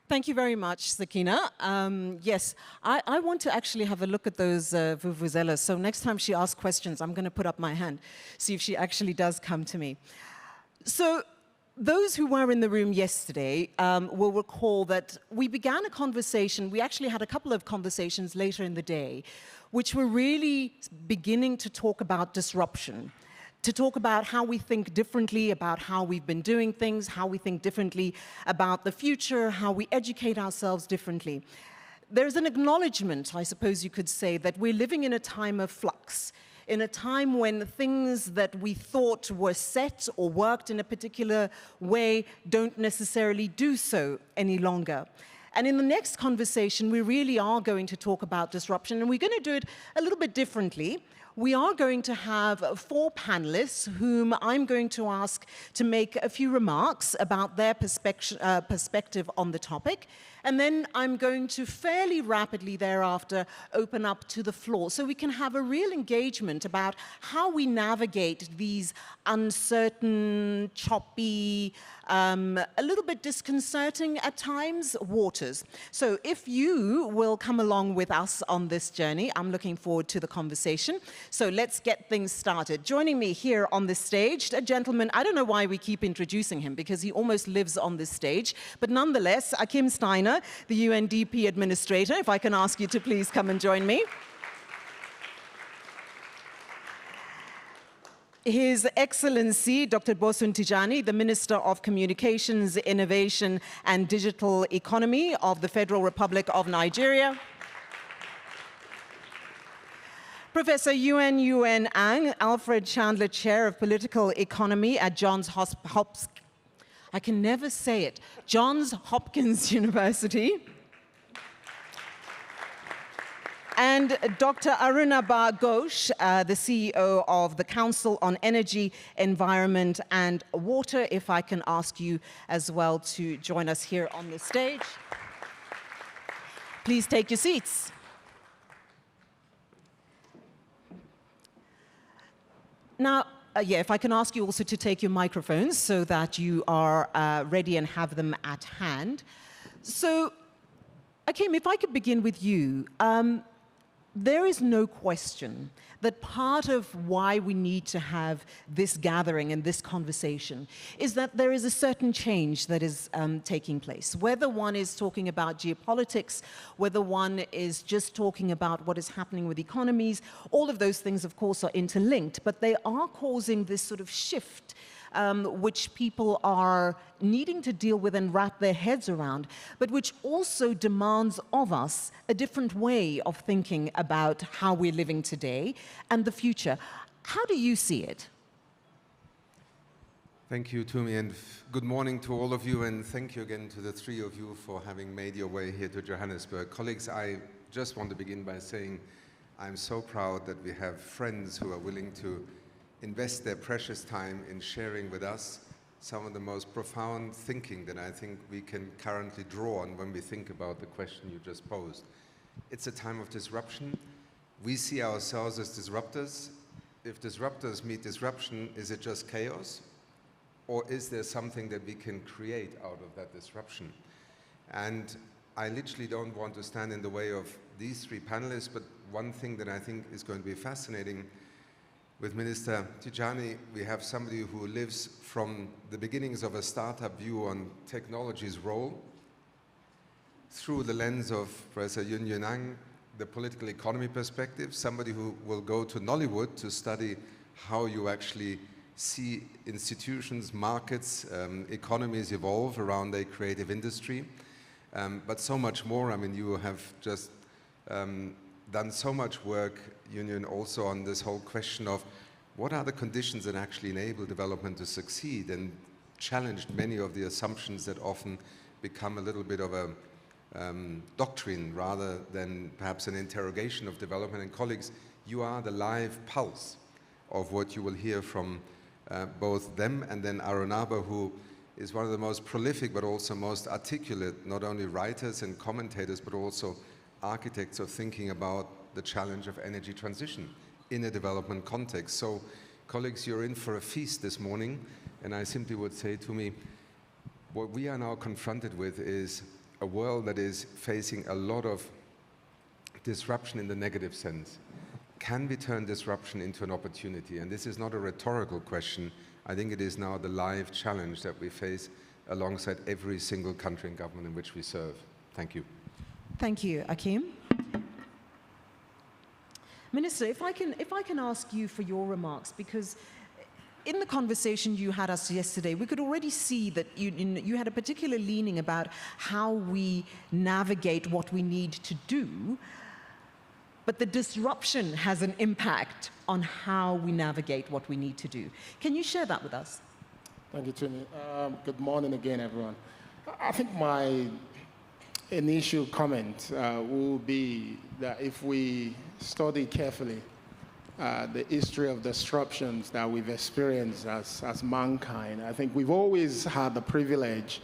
Thank you very much, Sakina. Yes, I want to actually have a look at those vuvuzelas. So next time she asks questions, I'm going to put up my hand, see if she actually does come to me. So those who were in the room yesterday will recall that we began a conversation. We actually had a couple of conversations later in the day, which were really beginning to talk about disruption, to talk about how we think differently about how we've been doing things, how we think differently about the future, how we educate ourselves differently. There's an acknowledgement, I suppose you could say, that we're living in a time of flux, in a time when things that we thought were set or worked in a particular way don't necessarily do so any longer. And in the next conversation, we really are going to talk about disruption, and we're going to do it a little bit differently. We are going to have 4 panelists whom I'm going to ask to make a few remarks about their perspective on the topic. And then I'm going to fairly rapidly thereafter open up to the floor so we can have a real engagement about how we navigate these uncertain, choppy, a little bit disconcerting at times waters. So if you will come along with us on this journey, I'm looking forward to the conversation. So let's get things started. Joining me here on this stage, a gentleman, I don't know why we keep introducing him because he almost lives on this stage, but nonetheless, Akim Steiner, the UNDP administrator, if I can ask you to please come and join me. His Excellency, Dr. Bosun Tijani, the Minister of Communications, Innovation and Digital Economy of the Federal Republic of Nigeria. Professor Yuen Ang, Alfred Chandler Chair of Political Economy at Johns Hopkins, I can never say it, Johns Hopkins University. And Dr. Arunabha Ghosh, the CEO of the Council on Energy, Environment and Water, if I can ask you as well to join us here on the stage. Please take your seats. Now, if I can ask you also to take your microphones so that you are ready and have them at hand. So, Akim, if I could begin with you. There is no question that part of why we need to have this gathering and this conversation is that there is a certain change that is taking place. Whether one is talking about geopolitics, whether one is just talking about what is happening with economies, all of those things, of course, are interlinked, but they are causing this sort of shift which people are needing to deal with and wrap their heads around, but which also demands of us a different way of thinking about how we're living today and the future. How do you see it? Thank you, Tumi, and good morning to all of you, and thank you again to the 3 of you for having made your way here to Johannesburg. Colleagues, I just want to begin by saying I'm so proud that we have friends who are willing to invest their precious time in sharing with us some of the most profound thinking that I think we can currently draw on when we think about the question you just posed. It's a time of disruption. We see ourselves as disruptors. If disruptors meet disruption, is it just chaos? Or is there something that we can create out of that disruption? And I literally don't want to stand in the way of these 3 panelists, but one thing that I think is going to be fascinating with Minister Tijani, we have somebody who lives from the beginnings of a startup view on technology's role through the lens of Professor Yuen Ang, the political economy perspective, somebody who will go to Nollywood to study how you actually see institutions, markets, economies evolve around a creative industry, but so much more. I mean, you have just done so much work, Union, also on this whole question of what are the conditions that actually enable development to succeed, and challenged many of the assumptions that often become a little bit of a doctrine rather than perhaps an interrogation of development. And colleagues, you are the live pulse of what you will hear from both them and then Arunabha, who is one of the most prolific but also most articulate, not only writers and commentators, but also architects of thinking about the challenge of energy transition in a development context. So, colleagues, you're in for a feast this morning, and I simply would say to me, what we are now confronted with is a world that is facing a lot of disruption in the negative sense. Can we turn disruption into an opportunity? And this is not a rhetorical question. I think it is now the live challenge that we face alongside every single country and government in which we serve. Thank you. Thank you, Akim. Minister, if I can ask you for your remarks, because in the conversation you had us yesterday, we could already see that you had a particular leaning about how we navigate what we need to do, but the disruption has an impact on how we navigate what we need to do. Can you share that with us? Thank you, Tuni. Good morning again, everyone. I think my initial comment will be that if we study carefully the history of disruptions that we've experienced as mankind, I think we've always had the privilege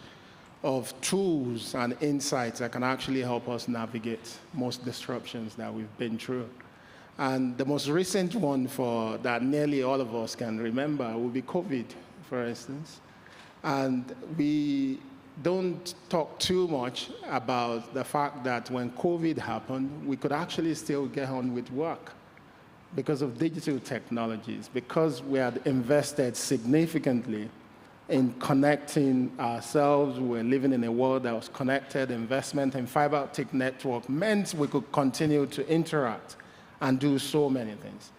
of tools and insights that can actually help us navigate most disruptions that we've been through. And the most recent one that nearly all of us can remember will be COVID, for instance. And we don't talk too much about the fact that when COVID happened, we could actually still get on with work because of digital technologies, because we had invested significantly in connecting ourselves. We're living in a world that was connected. Investment in fiber optic network meant we could continue to interact and do so many things.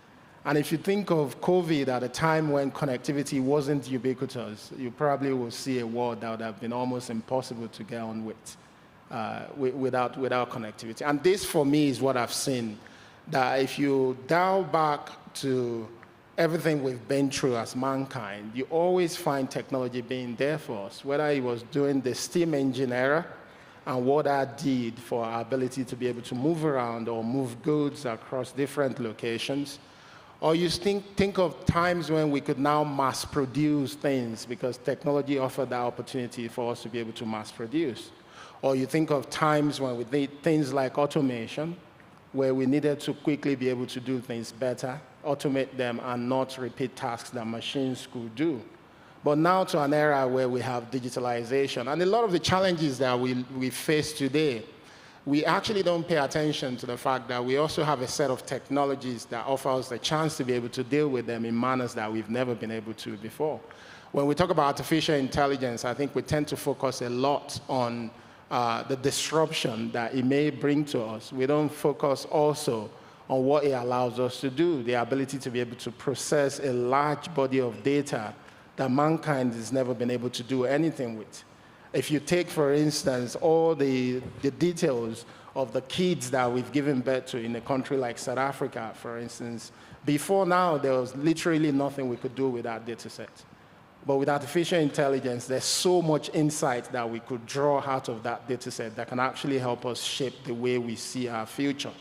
And if you think of COVID at a time when connectivity wasn't ubiquitous, you probably will see a world that would have been almost impossible to get on with without connectivity. And this, for me, is what I've seen, that if you dial back to everything we've been through as mankind, you always find technology being there for us, whether it was during the steam engine era and what that did for our ability to be able to move around or move goods across different locations. Or you think of times when we could now mass produce things because technology offered that opportunity for us to be able to mass produce. Or you think of times when we did things like automation, where we needed to quickly be able to do things better, automate them, and not repeat tasks that machines could do. But now to an era where we have digitalization. And a lot of the challenges that we face today, we actually don't pay attention to the fact that we also have a set of technologies that offer us the chance to be able to deal with them in manners that we've never been able to before. When we talk about artificial intelligence, I think we tend to focus a lot on the disruption that it may bring to us. We don't focus also on what it allows us to do, the ability to be able to process a large body of data that mankind has never been able to do anything with. If you take, for instance, all the details of the kids that we've given birth to in a country like South Africa, for instance, before now, there was literally nothing we could do with that data set. But with artificial intelligence, there's so much insight that we could draw out of that data set that can actually help us shape the way we see our future.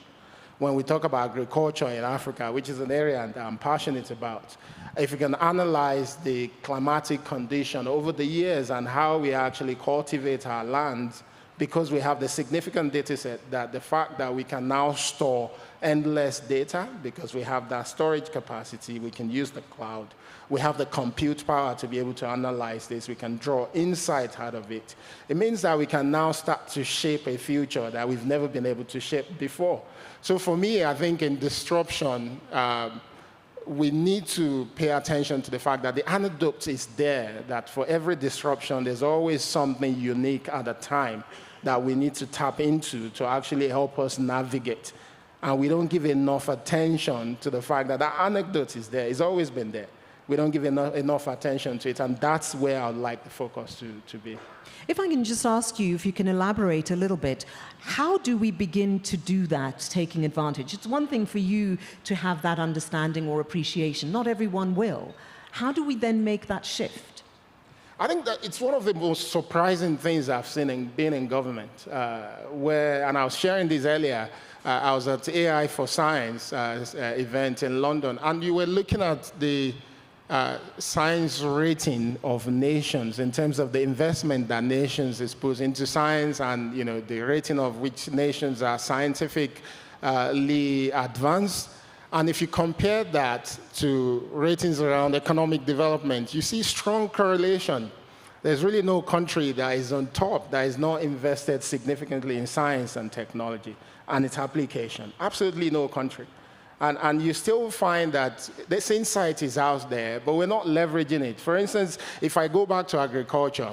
When we talk about agriculture in Africa, which is an area that I'm passionate about, if we can analyze the climatic condition over the years and how we actually cultivate our lands, because we have the significant data set, that the fact that we can now store endless data, because we have that storage capacity, we can use the cloud, we have the compute power to be able to analyze this, we can draw insight out of it. It means that we can now start to shape a future that we've never been able to shape before. So for me, I think in disruption, we need to pay attention to the fact that the anecdote is there, that for every disruption, there's always something unique at a time that we need to tap into to actually help us navigate. And we don't give enough attention to the fact that that anecdote is there. It's always been there. We don't give enough attention to it, and that's where I'd like the focus to be. If I can just ask you if you can elaborate a little bit, how do we begin to do that, taking advantage? It's one thing for you to have that understanding or appreciation. Not everyone will. How do we then make that shift? I think that it's one of the most surprising things I've seen in being in government, and I was sharing this earlier, I was at AI for Science event in London, and you were looking at the science rating of nations in terms of the investment that nations is put into science, and the rating of which nations are scientifically advanced. And if you compare that to ratings around economic development, you see strong correlation. There's really no country that is on top that is not invested significantly in science and technology and its application. Absolutely no country. And you still find that this insight is out there, but we're not leveraging it. For instance, if I go back to agriculture,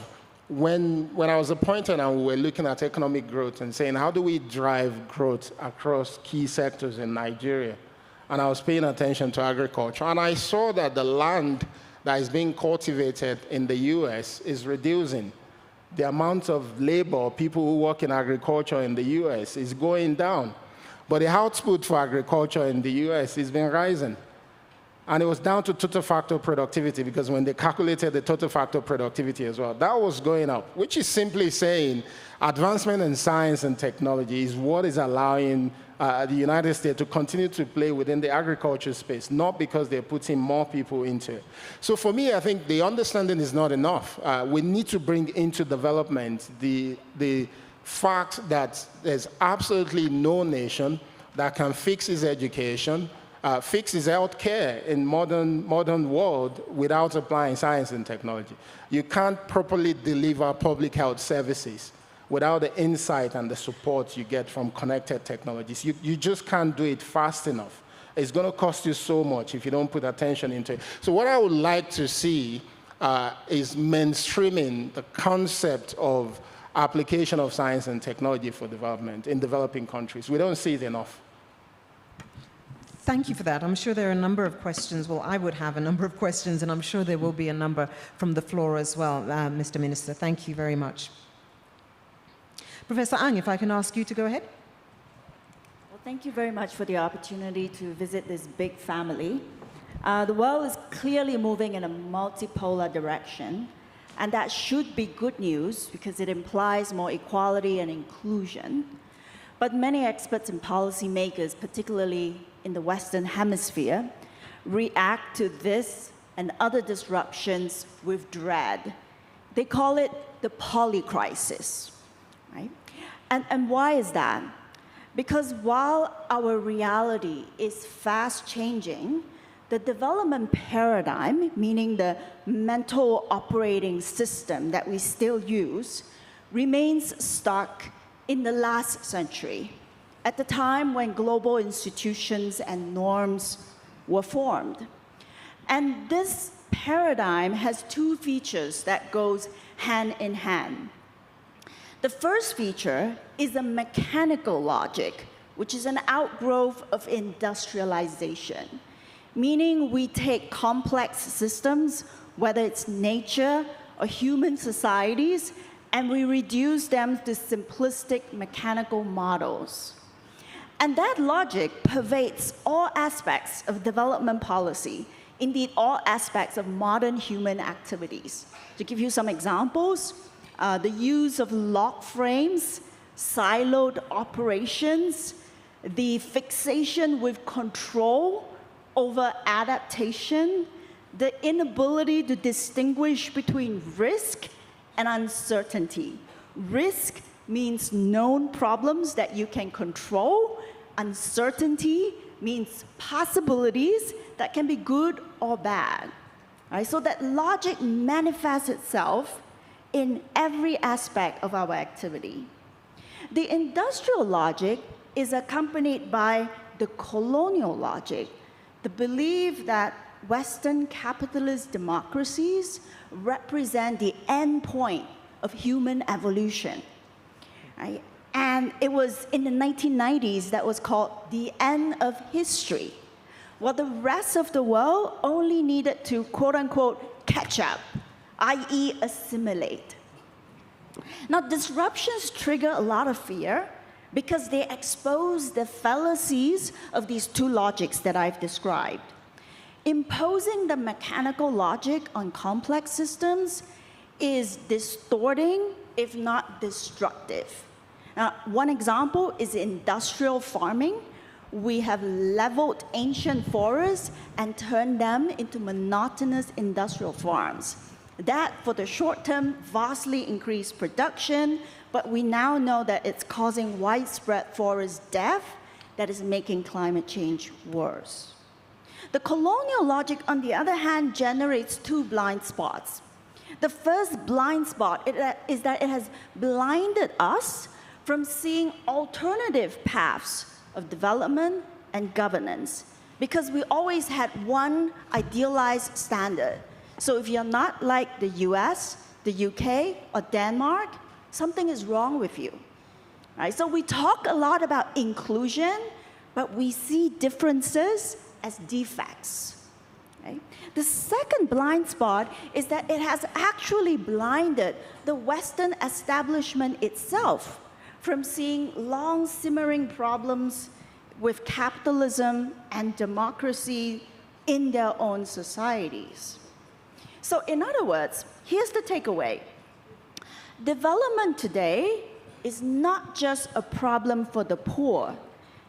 when I was appointed and we were looking at economic growth and saying, how do we drive growth across key sectors in Nigeria? And I was paying attention to agriculture, and I saw that the land that is being cultivated in the US is reducing. The amount of labor, people who work in agriculture in the US is going down. But the output for agriculture in the US has been rising. And it was down to total factor productivity, because when they calculated the total factor productivity as well, that was going up, which is simply saying advancement in science and technology is what is allowing the United States to continue to play within the agriculture space, not because they're putting more people into it. So for me, I think the understanding is not enough. We need to bring into development the fact that there's absolutely no nation that can fix its education, fix its healthcare in modern world without applying science and technology. You can't properly deliver public health services without the insight and the support you get from connected technologies. You just can't do it fast enough. It's going to cost you so much if you don't put attention into it. So what I would like to see is mainstreaming the concept of application of science and technology for development in developing countries. We don't see it enough. Thank you for that. I'm sure there are a number of questions. Well, I would have a number of questions, and I'm sure there will be a number from the floor as well, Mr. Minister. Thank you very much. Professor Ang, if I can ask you to go ahead. Well, thank you very much for the opportunity to visit this big family. The world is clearly moving in a multipolar direction, and that should be good news because it implies more equality and inclusion. But many experts and policymakers, particularly in the Western Hemisphere, react to this and other disruptions with dread. They call it the polycrisis, right? And why is that? Because while our reality is fast changing, the development paradigm, meaning the mental operating system that we still use, remains stuck in the last century, at the time when global institutions and norms were formed. And this paradigm has two features that goes hand in hand. The first feature is a mechanical logic, which is an outgrowth of industrialization, meaning we take complex systems, whether it's nature or human societies, and we reduce them to simplistic mechanical models. And that logic pervades all aspects of development policy, indeed all aspects of modern human activities. To give you some examples, the use of lock frames, siloed operations, the fixation with control over adaptation, the inability to distinguish between risk and uncertainty. Risk means known problems that you can control. Uncertainty means possibilities that can be good or bad. Right? So that logic manifests itself in every aspect of our activity. The industrial logic is accompanied by the colonial logic, the belief that Western capitalist democracies represent the end point of human evolution. Right? And it was in the 1990s that was called the end of history, while the rest of the world only needed to, quote unquote, catch up, i.e. assimilate. Now, disruptions trigger a lot of fear because they expose the fallacies of these two logics that I've described. Imposing the mechanical logic on complex systems is distorting, if not destructive. Now, one example is industrial farming. We have leveled ancient forests and turned them into monotonous industrial farms. That, for the short term, vastly increased production, but we now know that it's causing widespread forest death that is making climate change worse. The colonial logic, on the other hand, generates two blind spots. The first blind spot is that it has blinded us from seeing alternative paths of development and governance, because we always had one idealized standard. So if you're not like the US, the UK, or Denmark, something is wrong with you. Right? So we talk a lot about inclusion, but we see differences as defects. Right? The second blind spot is that it has actually blinded the Western establishment itself from seeing long simmering problems with capitalism and democracy in their own societies. So in other words, here's the takeaway. Development today is not just a problem for the poor.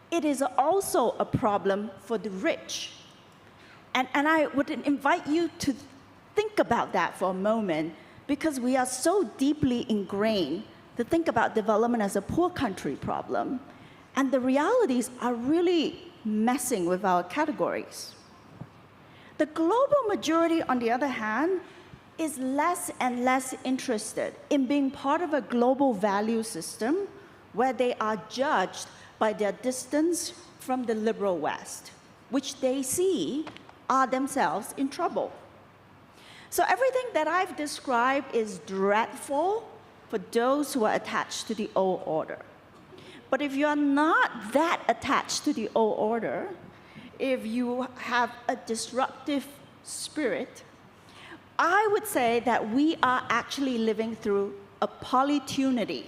It is also a problem for the rich. And I would invite you to think about that for a moment, because we are so deeply ingrained to think about development as a poor country problem. And the realities are really messing with our categories. The global majority, on the other hand, is less and less interested in being part of a global value system where they are judged by their distance from the liberal West, which they see are themselves in trouble. So everything that I've described is dreadful for those who are attached to the old order. But if you're not that attached to the old order, if you have a disruptive spirit, I would say that we are actually living through a polytunity.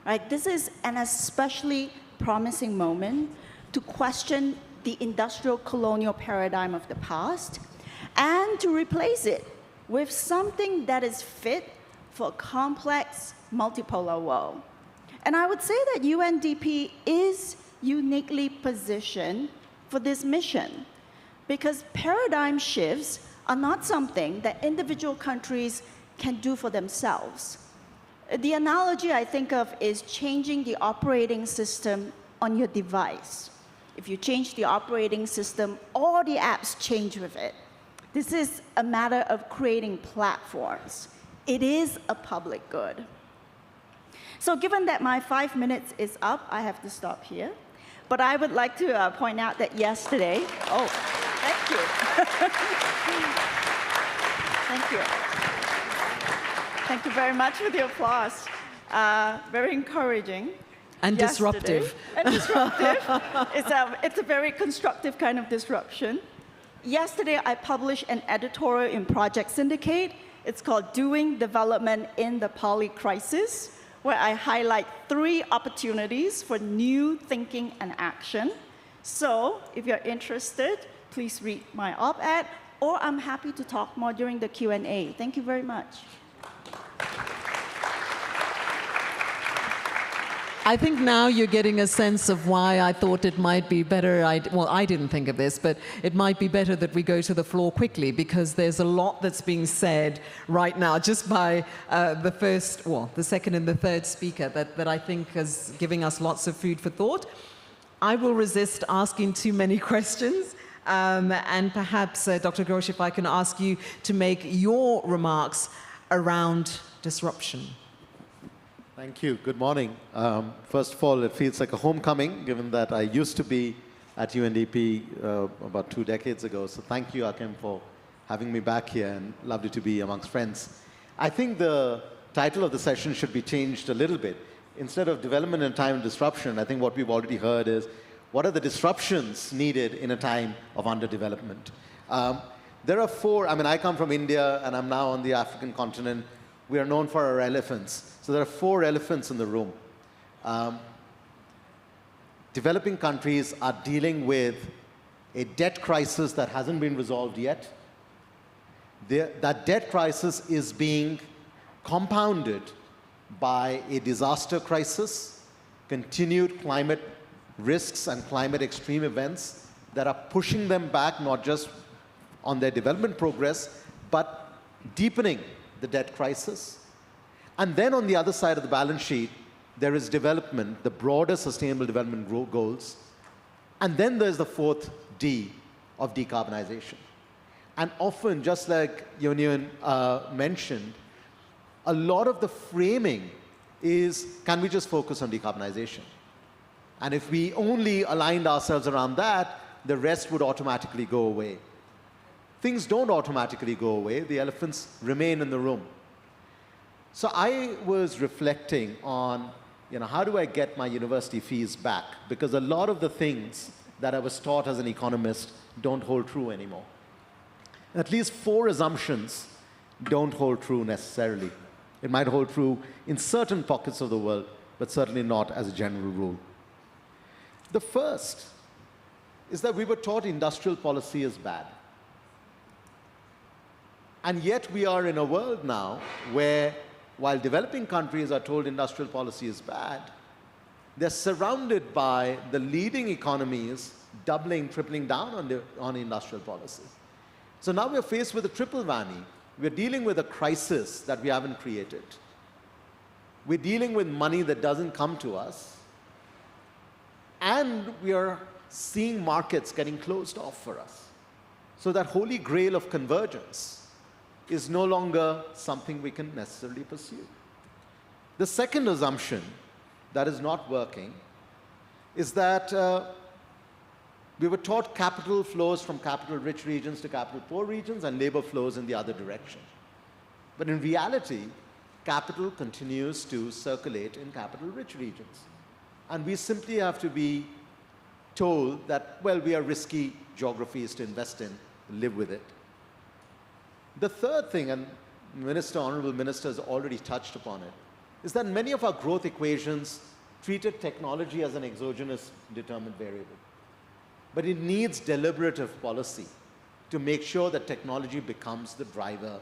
Right? This is an especially promising moment to question the industrial colonial paradigm of the past and to replace it with something that is fit for a complex, multipolar world. And I would say that UNDP is uniquely positioned for this mission, because paradigm shifts are not something that individual countries can do for themselves. The analogy I think of is changing the operating system on your device. If you change the operating system, all the apps change with it. This is a matter of creating platforms. It is a public good. So given that my 5 minutes is up, I have to stop here. But I would like to point out that yesterday, oh, thank you. Thank you. Thank you very much for the applause. Very encouraging. And disruptive. And disruptive. It's a very constructive kind of disruption. Yesterday, I published an editorial in Project Syndicate. It's called Doing Development in the Poly Crisis, where I highlight 3 opportunities for new thinking and action. So if you're interested, please read my op-ed, or I'm happy to talk more during the Q&A. Thank you very much. I think now you're getting a sense of why I thought it might be better, well, I didn't think of this, but it might be better that we go to the floor quickly, because there's a lot that's being said right now just by the second and the third speaker that I think is giving us lots of food for thought. I will resist asking too many questions, and perhaps, Dr. Ghosh, if I can ask you to make your remarks around disruption. Thank you. Good morning. First of all, it feels like a homecoming, given that I used to be at UNDP about 2 decades ago. So thank you, Akim, for having me back here, and lovely to be amongst friends. I think the title of the session should be changed a little bit. Instead of development in a time of disruption, I think what we've already heard is, what are the disruptions needed in a time of underdevelopment? There are 4, I come from India, and I'm now on the African continent. We are known for our elephants. So there are 4 elephants in the room. Developing countries are dealing with a debt crisis that hasn't been resolved yet. That debt crisis is being compounded by a disaster crisis, continued climate risks and climate extreme events that are pushing them back, not just on their development progress, but deepening the debt crisis. And then on the other side of the balance sheet, there is development, the broader sustainable development goals. And then there's the 4th D of decarbonization. And often, just like Yonian mentioned, a lot of the framing is, can we just focus on decarbonization? And if we only aligned ourselves around that, the rest would automatically go away. Things don't automatically go away. The elephants remain in the room. So I was reflecting on, how do I get my university fees back? Because a lot of the things that I was taught as an economist don't hold true anymore. At least 4 assumptions don't hold true necessarily. It might hold true in certain pockets of the world, but certainly not as a general rule. The first is that we were taught industrial policy is bad. And yet we are in a world now where, while developing countries are told industrial policy is bad, they're surrounded by the leading economies doubling, tripling down on industrial policy. So now we're faced with a triple whammy. We're dealing with a crisis that we haven't created. We're dealing with money that doesn't come to us. And we are seeing markets getting closed off for us. So that holy grail of convergence is no longer something we can necessarily pursue. The second assumption that is not working is that we were taught capital flows from capital-rich regions to capital-poor regions and labor flows in the other direction. But in reality, capital continues to circulate in capital-rich regions. And we simply have to be told that, well, we are risky geographies to invest in, live with it. The third thing, and Honorable Minister has already touched upon it, is that many of our growth equations treated technology as an exogenous determined variable. But it needs deliberative policy to make sure that technology becomes the driver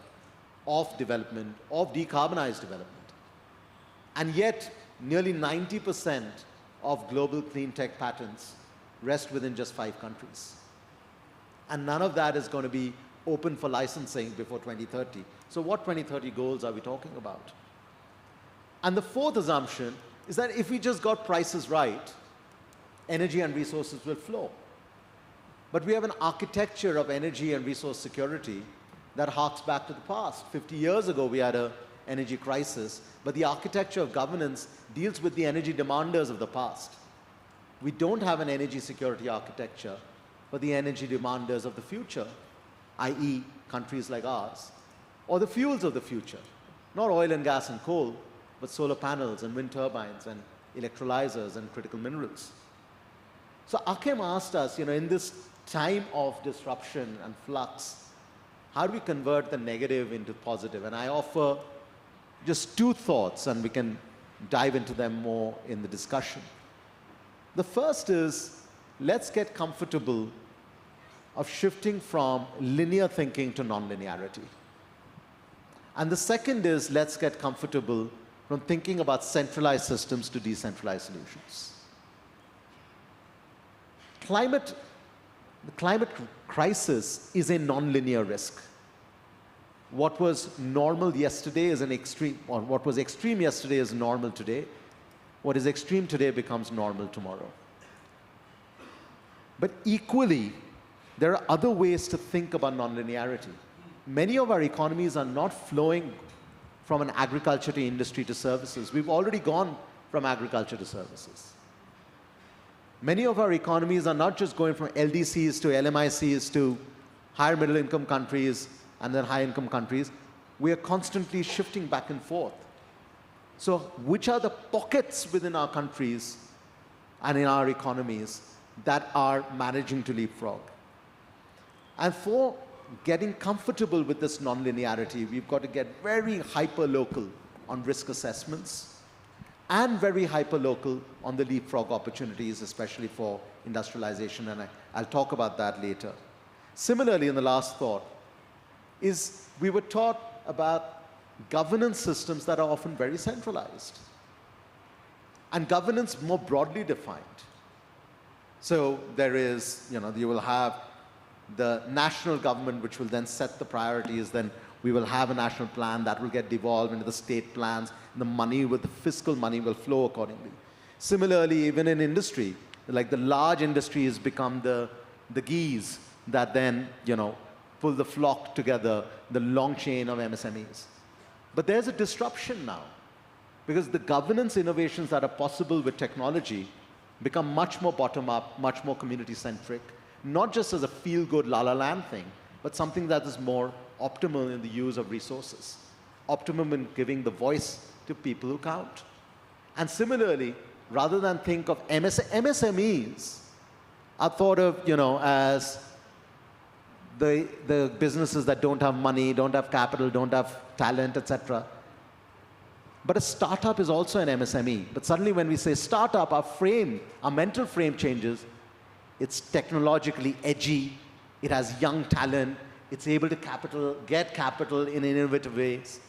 of development, of decarbonized development. And yet, nearly 90% of global clean tech patents rest within just 5 countries. And none of that is going to be open for licensing before 2030. So what 2030 goals are we talking about? And the fourth assumption is that if we just got prices right, energy and resources will flow. But we have an architecture of energy and resource security that harks back to the past. 50 years ago, we had an energy crisis, but the architecture of governance deals with the energy demanders of the past. We don't have an energy security architecture for the energy demanders of the future, i.e. countries like ours, or the fuels of the future. Not oil and gas and coal, but solar panels and wind turbines and electrolyzers and critical minerals. So Akim asked us, in this time of disruption and flux, how do we convert the negative into positive? And I offer just 2 thoughts, and we can dive into them more in the discussion. The first is, let's get comfortable of shifting from linear thinking to nonlinearity. And the second is, let's get comfortable from thinking about centralized systems to decentralized solutions. The climate crisis is a nonlinear risk. What was normal yesterday is an extreme, or what was extreme yesterday is normal today. What is extreme today becomes normal tomorrow. But equally, there are other ways to think about nonlinearity. Many of our economies are not flowing from an agriculture to industry to services. We've already gone from agriculture to services. Many of our economies are not just going from LDCs to LMICs to higher middle income countries and then high income countries. We are constantly shifting back and forth. So which are the pockets within our countries and in our economies that are managing to leapfrog? And for getting comfortable with this nonlinearity, we've got to get very hyper-local on risk assessments and very hyper-local on the leapfrog opportunities, especially for industrialization, and I'll talk about that later. Similarly, in the last thought, is we were taught about governance systems that are often very centralized, and governance more broadly defined. So there is, you will have the national government, which will then set the priorities, then we will have a national plan that will get devolved into the state plans, and the money, with the fiscal money, will flow accordingly. Similarly, even in industry, like the large industries become the geese that then, pull the flock together, the long chain of MSMEs. But there's a disruption now, because the governance innovations that are possible with technology become much more bottom-up, much more community-centric, not just as a feel-good la-la-land thing, but something that is more optimal in the use of resources, optimum in giving the voice to people who count. And similarly, rather than think of MSMEs are thought of, as the businesses that don't have money, don't have capital, don't have talent, etc. But a startup is also an MSME. But suddenly when we say startup, our mental frame changes. It's technologically edgy. It has young talent. It's able to get capital in innovative ways.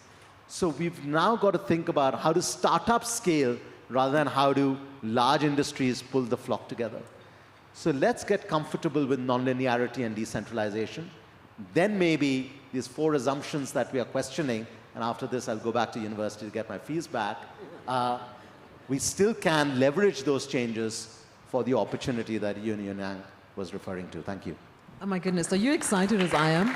So we've now got to think about how do startups scale rather than how do large industries pull the flock together. So let's get comfortable with nonlinearity and decentralization. Then maybe these 4 assumptions that we are questioning, and after this I'll go back to university to get my fees back, we still can leverage those changes for the opportunity that Yun Yang was referring to. Thank you. Oh my goodness, are you excited as I am?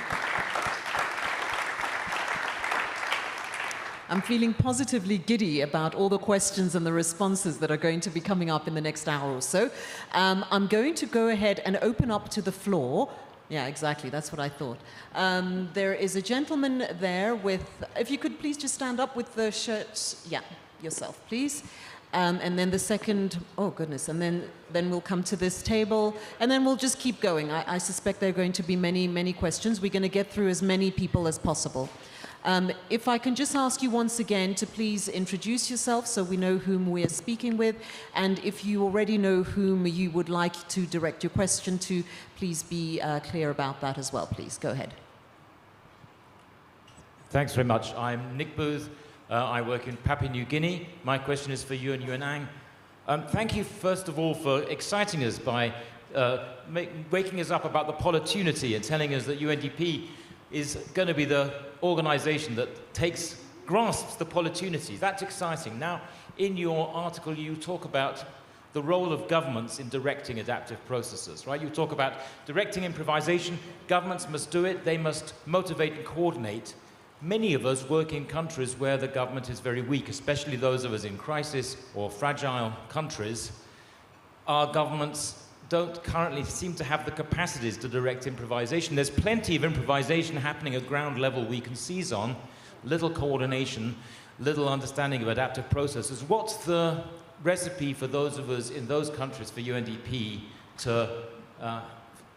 I'm feeling positively giddy about all the questions and the responses that are going to be coming up in the next hour or so. I'm going to go ahead and open up to the floor. Yeah, exactly, that's what I thought. There is a gentleman there with, if you could please just stand up with the shirts. Yeah, yourself, please. And then the second, oh goodness, and then we'll come to this table, and then we'll just keep going. I suspect there are going to be many, many questions. We're going to get through as many people as possible. If I can just ask you once again to please introduce yourself so we know whom we are speaking with, and if you already know whom you would like to direct your question to, please be clear about that as well, please. Go ahead. Thanks very much. I'm Nick Booth. I work in Papua New Guinea. My question is for Yun Yang. Thank you, first of all, for exciting us by waking us up about the opportunity and telling us that UNDP is going to be the organization that grasps the opportunities. That's exciting. Now, in your article, you talk about the role of governments in directing adaptive processes, right? You talk about directing improvisation. Governments must do it. They must motivate and coordinate. Many of us work in countries where the government is very weak, especially those of us in crisis or fragile countries. Our governments don't currently seem to have the capacities to direct improvisation. There's plenty of improvisation happening at ground level we can seize on, little coordination, little understanding of adaptive processes. What's the recipe for those of us in those countries for UNDP to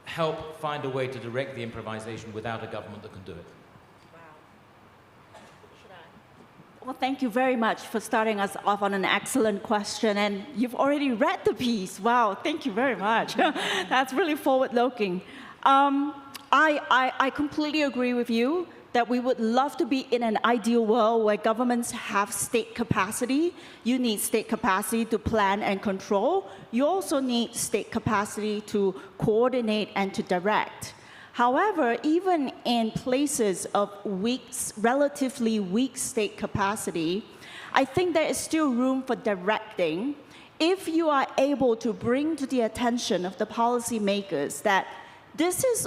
help find a way to direct the improvisation without a government that can do it? Well, thank you very much for starting us off on an excellent question. And you've already read the piece. Wow, thank you very much. That's really forward-looking. I completely agree with you that we would love to be in an ideal world where governments have state capacity. You need state capacity to plan and control. You also need state capacity to coordinate and to direct. However, even in places of relatively weak state capacity, I think there is still room for directing if you are able to bring to the attention of the policymakers that there is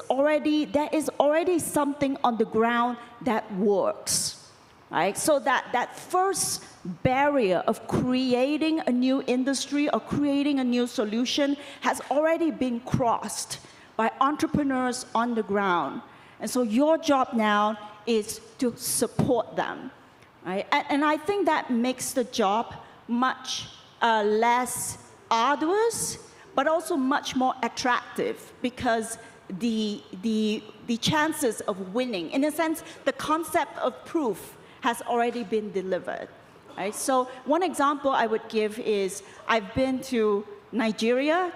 already something on the ground that works, right? So that first barrier of creating a new industry or creating a new solution has already been crossed by entrepreneurs on the ground. And so your job now is to support them, right? And I think that makes the job much less arduous, but also much more attractive because the chances of winning, in a sense, the concept of proof has already been delivered, right? So one example I would give is I've been to Nigeria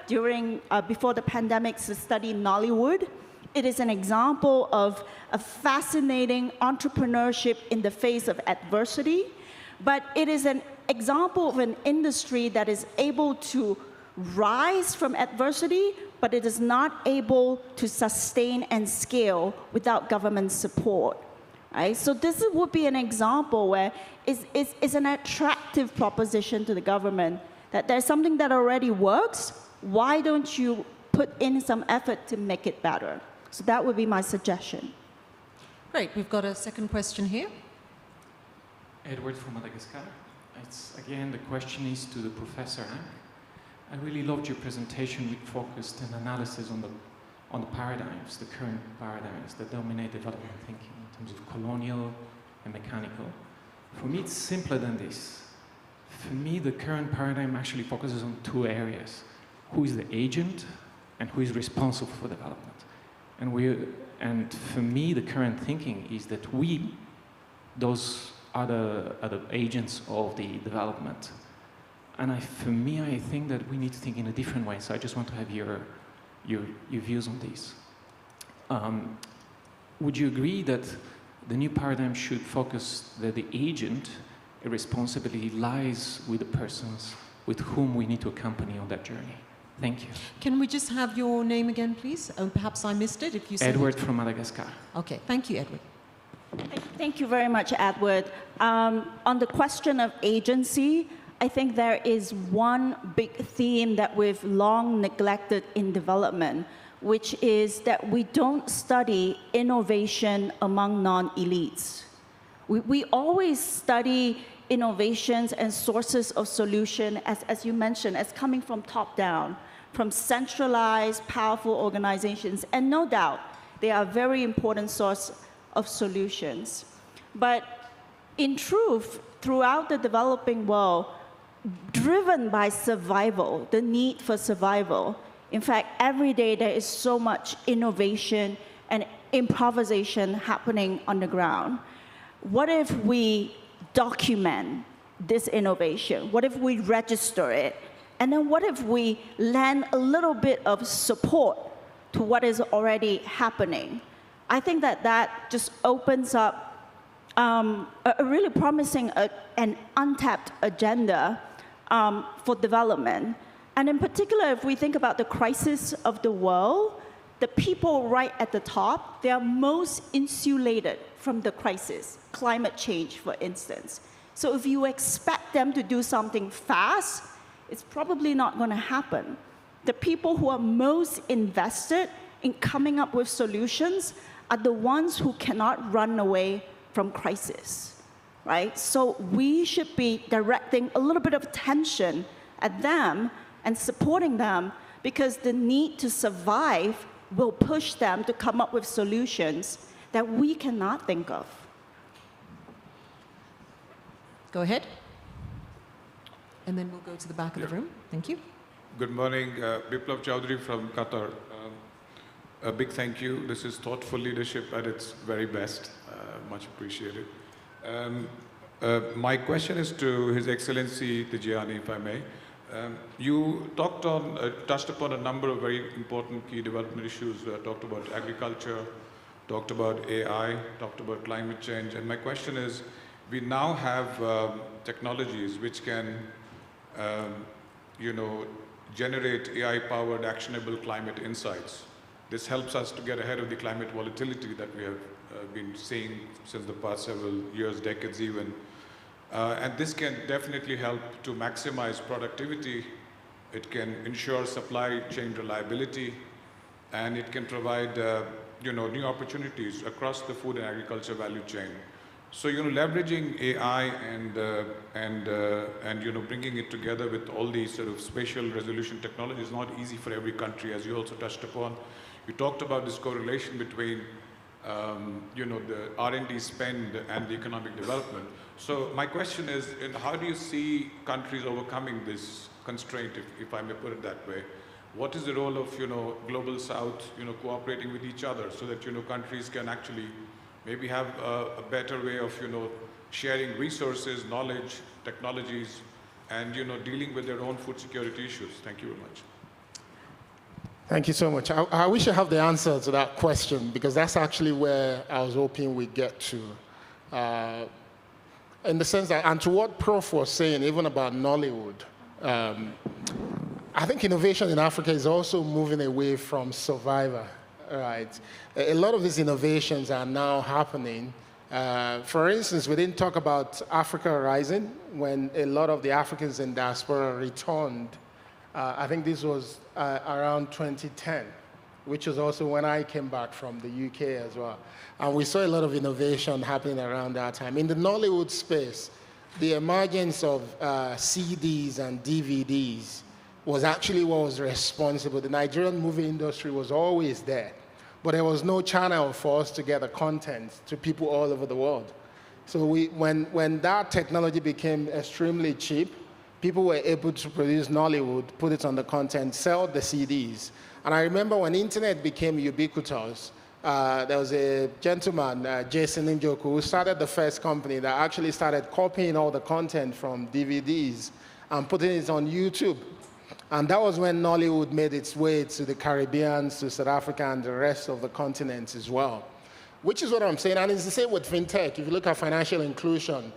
before the pandemic to study Nollywood. It is an example of a fascinating entrepreneurship in the face of adversity, but it is an example of an industry that is able to rise from adversity, but it is not able to sustain and scale without government support. Right? So this would be an example where it's an attractive proposition to the government that there's something that already works. Why don't you put in some effort to make it better? So that would be my suggestion. Great. We've got a second question here. Edward from Madagascar. Again, the question is to the Professor Ang. I really loved your presentation which focused an analysis on the paradigms, the current paradigms that dominate development thinking in terms of colonial and mechanical. For me, it's simpler than this. For me, the current paradigm actually focuses on two areas. Who is the agent and who is responsible for development? And for me, the current thinking is that those are the agents of the development. And for me, I think that we need to think in a different way. So I just want to have your views on this. Would you agree that the new paradigm should focus that the agent responsibility lies with the persons with whom we need to accompany on that journey? Thank you. Can we just have your name again, please? Perhaps I missed it if you said Edward it. from Madagascar. Okay, thank you, Edward. Thank you very much, Edward. On the question of agency, I think there is one big theme that we've long neglected in development, which is that we don't study innovation among non-elites. We always study innovations and sources of solution, as you mentioned, as coming from top down, from centralized, powerful organizations. And no doubt, they are a very important source of solutions. But in truth, throughout the developing world, driven by survival, the need for survival, in fact, every day there is so much innovation and improvisation happening on the ground. What if we document this innovation? What if we register it? And then what if we lend a little bit of support to what is already happening? I think that just opens up a really promising and untapped agenda for development. And in particular, if we think about the crisis of the world, the people right at the top, they are most insulated from the crisis, climate change, for instance. So if you expect them to do something fast, it's probably not going to happen. The people who are most invested in coming up with solutions are the ones who cannot run away from crisis, right? So we should be directing a little bit of attention at them and supporting them, because the need to survive will push them to come up with solutions that we cannot think of. Go ahead. And then we'll go to the back of the room. Thank you. Good morning, Biplav Chowdhury from Qatar. A big thank you. This is thoughtful leadership at its very best. Much appreciated. My question is to His Excellency Tijani, if I may. You touched upon a number of very important key development issues. Talked about agriculture, talked about AI, talked about climate change. And my question is, we now have technologies which can, generate AI-powered actionable climate insights. This helps us to get ahead of the climate volatility that we have been seeing since the past several years, decades even. And this can definitely help to maximize productivity. It can ensure supply chain reliability, and it can provide new opportunities across the food and agriculture value chain. So leveraging AI and bringing it together with all these sort of spatial resolution technology is not easy for every country, as you also touched upon. You talked about this correlation between the R&D spend and the economic development. So my question is, how do you see countries overcoming this constraint, if I may put it that way? What is the role of Global South cooperating with each other so that countries can actually maybe have a better way of sharing resources, knowledge, technologies, and dealing with their own food security issues? Thank you very much. Thank you so much. I wish I have the answer to that question, because that's actually where I was hoping we'd get to. In the sense that, and to what Prof was saying, even about Nollywood, I think innovation in Africa is also moving away from survivor, right? A lot of these innovations are now happening. For instance, we didn't talk about Africa Rising when a lot of the Africans in diaspora returned. I think this was around 2010, which was also when I came back from the UK as well. And we saw a lot of innovation happening around that time. In the Nollywood space, the emergence of CDs and DVDs was actually what was responsible. The Nigerian movie industry was always there, but there was no channel for us to get the content to people all over the world. So when that technology became extremely cheap, people were able to produce Nollywood, put it on the content, sell the CDs. And I remember when internet became ubiquitous, there was a gentleman, Jason Njoku, who started the first company that actually started copying all the content from DVDs and putting it on YouTube. And that was when Nollywood made its way to the Caribbean, to South Africa, and the rest of the continent as well. Which is what I'm saying, and it's the same with fintech. If you look at financial inclusion,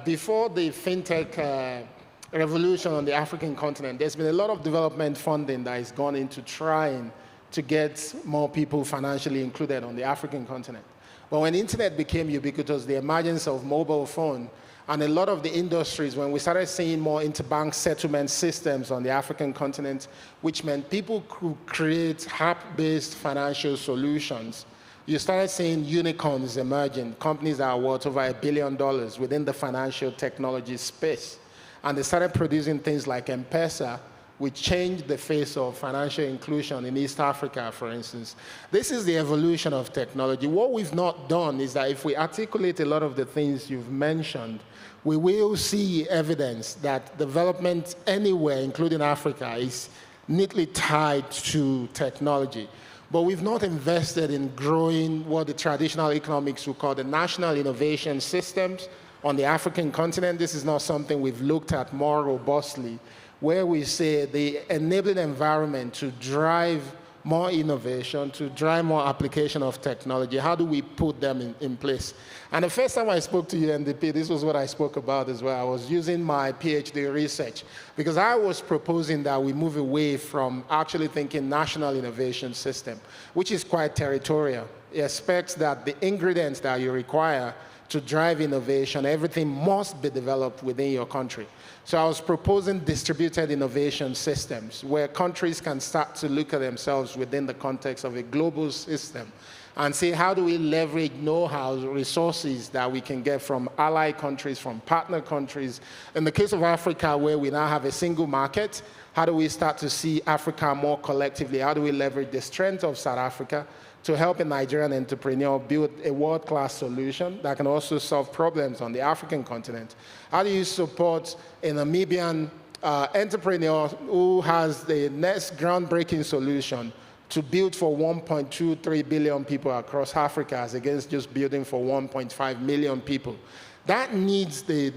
before the fintech revolution on the African continent, there's been a lot of development funding that has gone into trying to get more people financially included on the African continent. But when the internet became ubiquitous, the emergence of mobile phone, and a lot of the industries, when we started seeing more interbank settlement systems on the African continent, which meant people could create app-based financial solutions, you started seeing unicorns emerging, companies that are worth over $1 billion within the financial technology space. And they started producing things like M-Pesa, which changed the face of financial inclusion in East Africa, for instance. This is the evolution of technology. What we've not done is that if we articulate a lot of the things you've mentioned, we will see evidence that development anywhere, including Africa, is neatly tied to technology. But we've not invested in growing what the traditional economics would call the national innovation systems on the African continent. This is not something we've looked at more robustly, where we say the enabling environment to drive more innovation, to drive more application of technology, how do we put them in place? And the first time I spoke to UNDP, this was what I spoke about as well. I was using my PhD research because I was proposing that we move away from actually thinking national innovation system, which is quite territorial. It expects that the ingredients that you require to drive innovation, everything must be developed within your country. So I was proposing distributed innovation systems where countries can start to look at themselves within the context of a global system and say, how do we leverage know-how, resources that we can get from ally countries, from partner countries. In the case of Africa, where we now have a single market, how do we start to see Africa more collectively? How do we leverage the strength of South Africa to help a Nigerian entrepreneur build a world-class solution that can also solve problems on the African continent? How do you support a Namibian entrepreneur who has the next groundbreaking solution to build for 1.23 billion people across Africa as against just building for 1.5 million people? That needs the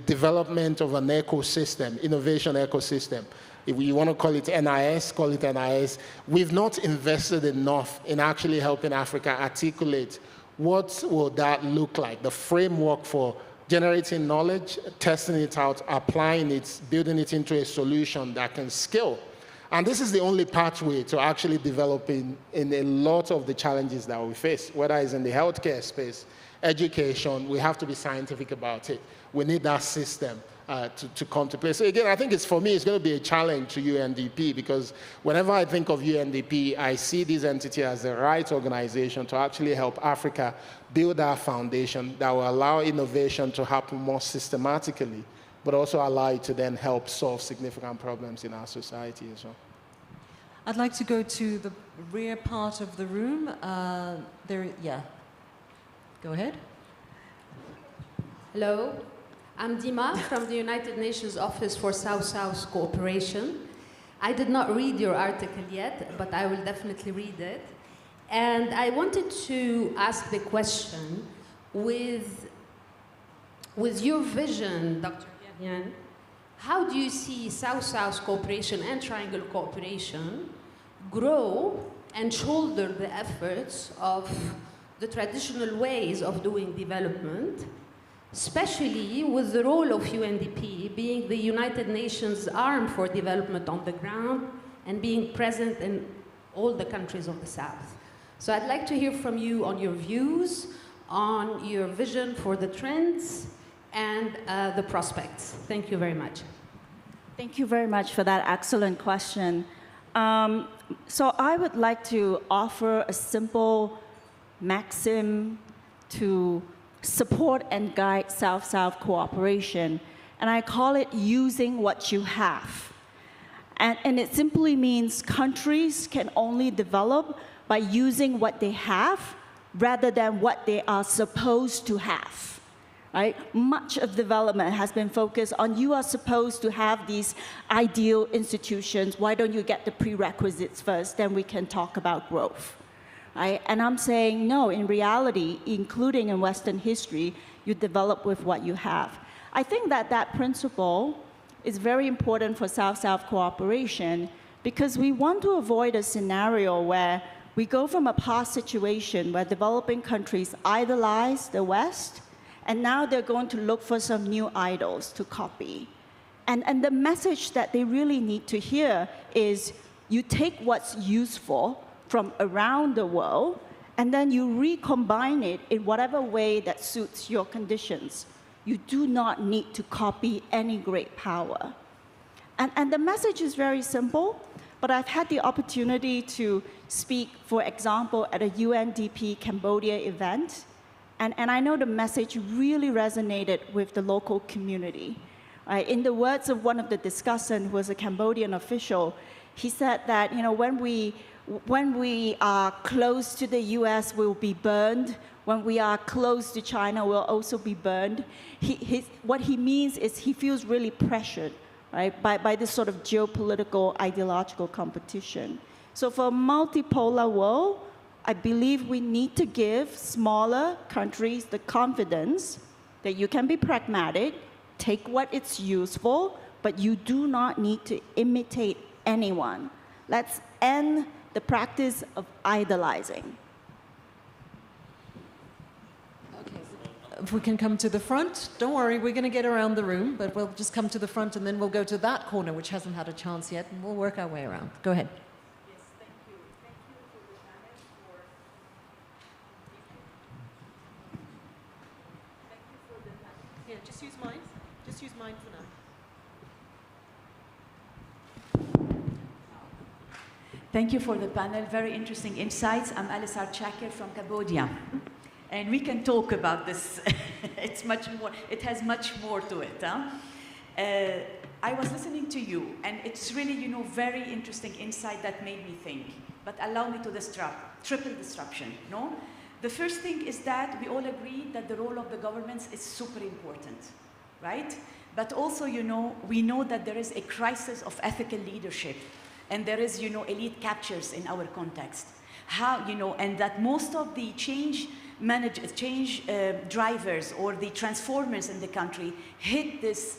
development of an ecosystem, innovation ecosystem. If you want to call it NIS, call it NIS. We've not invested enough in actually helping Africa articulate what will that look like, the framework for generating knowledge, testing it out, applying it, building it into a solution that can scale. And this is the only pathway to actually developing in a lot of the challenges that we face, whether it's in the healthcare space, education. We have to be scientific about it. We need that system to come to play. So again, I think for me, it's going to be a challenge to UNDP, because whenever I think of UNDP, I see this entity as the right organization to actually help Africa build our foundation that will allow innovation to happen more systematically, but also allow it to then help solve significant problems in our society as well. I'd like to go to the rear part of the room. Yeah. Go ahead. Hello. I'm Dima from the United Nations Office for South-South Cooperation. I did not read your article yet, but I will definitely read it. And I wanted to ask the question, with your vision, Dr. Vivian, how do you see South-South cooperation and Triangle cooperation grow and shoulder the efforts of the traditional ways of doing development, especially with the role of UNDP being the United Nations arm for development on the ground and being present in all the countries of the South? So I'd like to hear from you on your views, on your vision for the trends and the prospects. Thank you very much. Thank you very much for that excellent question. So I would like to offer a simple maxim to support and guide South-South cooperation, and I call it using what you have. And it simply means countries can only develop by using what they have rather than what they are supposed to have. Right? Much of development has been focused on you are supposed to have these ideal institutions. Why don't you get the prerequisites first? Then we can talk about growth. Right? And I'm saying no, in reality, including in Western history, you develop with what you have. I think that that principle is very important for South-South cooperation because we want to avoid a scenario where we go from a past situation where developing countries idolize the West, and now they're going to look for some new idols to copy. And the message that they really need to hear is you take what's useful from around the world, and then you recombine it in whatever way that suits your conditions. You do not need to copy any great power. And the message is very simple, but I've had the opportunity to speak, for example, at a UNDP Cambodia event, and I know the message really resonated with the local community. In the words of one of the discussants, who was a Cambodian official, he said that, you know, when we are close to the US, we'll be burned. When we are close to China, we'll also be burned. What he means is he feels really pressured, right, by this sort of geopolitical, ideological competition. So for a multipolar world, I believe we need to give smaller countries the confidence that you can be pragmatic, take what is useful, but you do not need to imitate anyone. Let's end the practice of idolizing. Okay, if we can come to the front, don't worry, we're going to get around the room, but we'll just come to the front and then we'll go to that corner, which hasn't had a chance yet, and we'll work our way around. Go ahead. Yes, thank you. Thank you for the panel for... Thank you for the panel. Yeah, just use mine. Just use mine for now. Thank you for the panel. Very interesting insights. I'm Alice Archakir from Cambodia. And we can talk about this. It's much more, it has much more to it. Huh? I was listening to you, and it's really, you know, very interesting insight that made me think. But allow me to triple disruption, no? The first thing is that we all agree that the role of the governments is super important, right? But also, you know, we know that there is a crisis of ethical leadership. And there is, you know, elite captures in our context. How, you know, and that most of the change drivers or the transformers in the country hit this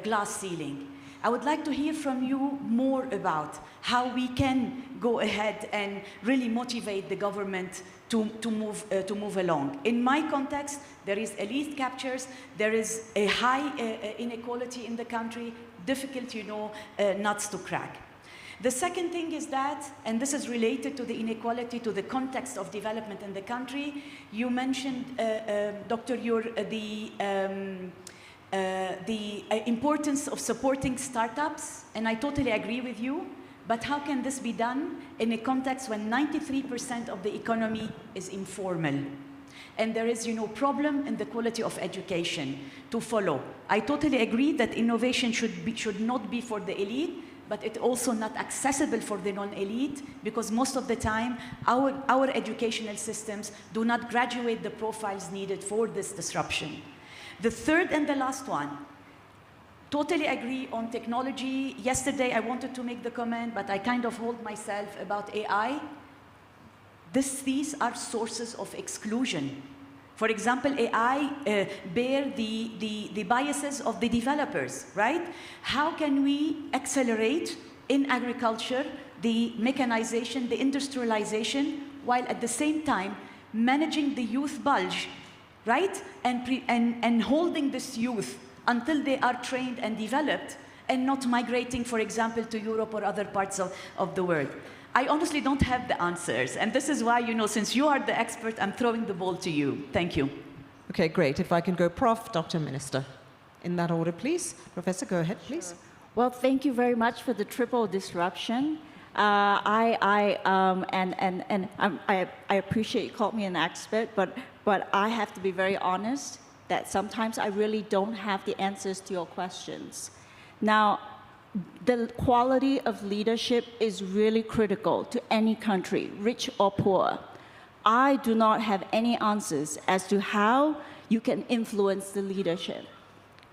glass ceiling. I would like to hear from you more about how we can go ahead and really motivate the government to move along. In my context, there is elite captures, there is a high inequality in the country, difficult, you know, nuts to crack. The second thing is that, and this is related to the inequality, to the context of development in the country, you mentioned, Dr. Yor, the importance of supporting startups, and I totally agree with you, but how can this be done in a context when 93% of the economy is informal? And there is, you know, problem in the quality of education to follow. I totally agree that innovation should not be for the elite, but it's also not accessible for the non-elite because most of the time our educational systems do not graduate the profiles needed for this disruption. The third and the last one, totally agree on technology. Yesterday I wanted to make the comment, but I kind of hold myself about AI. These are sources of exclusion. For example, AI bear the biases of the developers, right? How can we accelerate in agriculture the mechanization, the industrialization, while at the same time managing the youth bulge, right? And holding this youth until they are trained and developed and not migrating, for example, to Europe or other parts of the world. I honestly don't have the answers, and this is why, you know, since you are the expert, I'm throwing the ball to you. Thank you. Okay, great. If I can go Prof, Dr. Minister. In that order, please. Professor, go ahead, please. Sure. Well, thank you very much for the triple disruption. I appreciate you called me an expert, but I have to be very honest that sometimes I really don't have the answers to your questions. Now, the quality of leadership is really critical to any country, rich or poor. I do not have any answers as to how you can influence the leadership.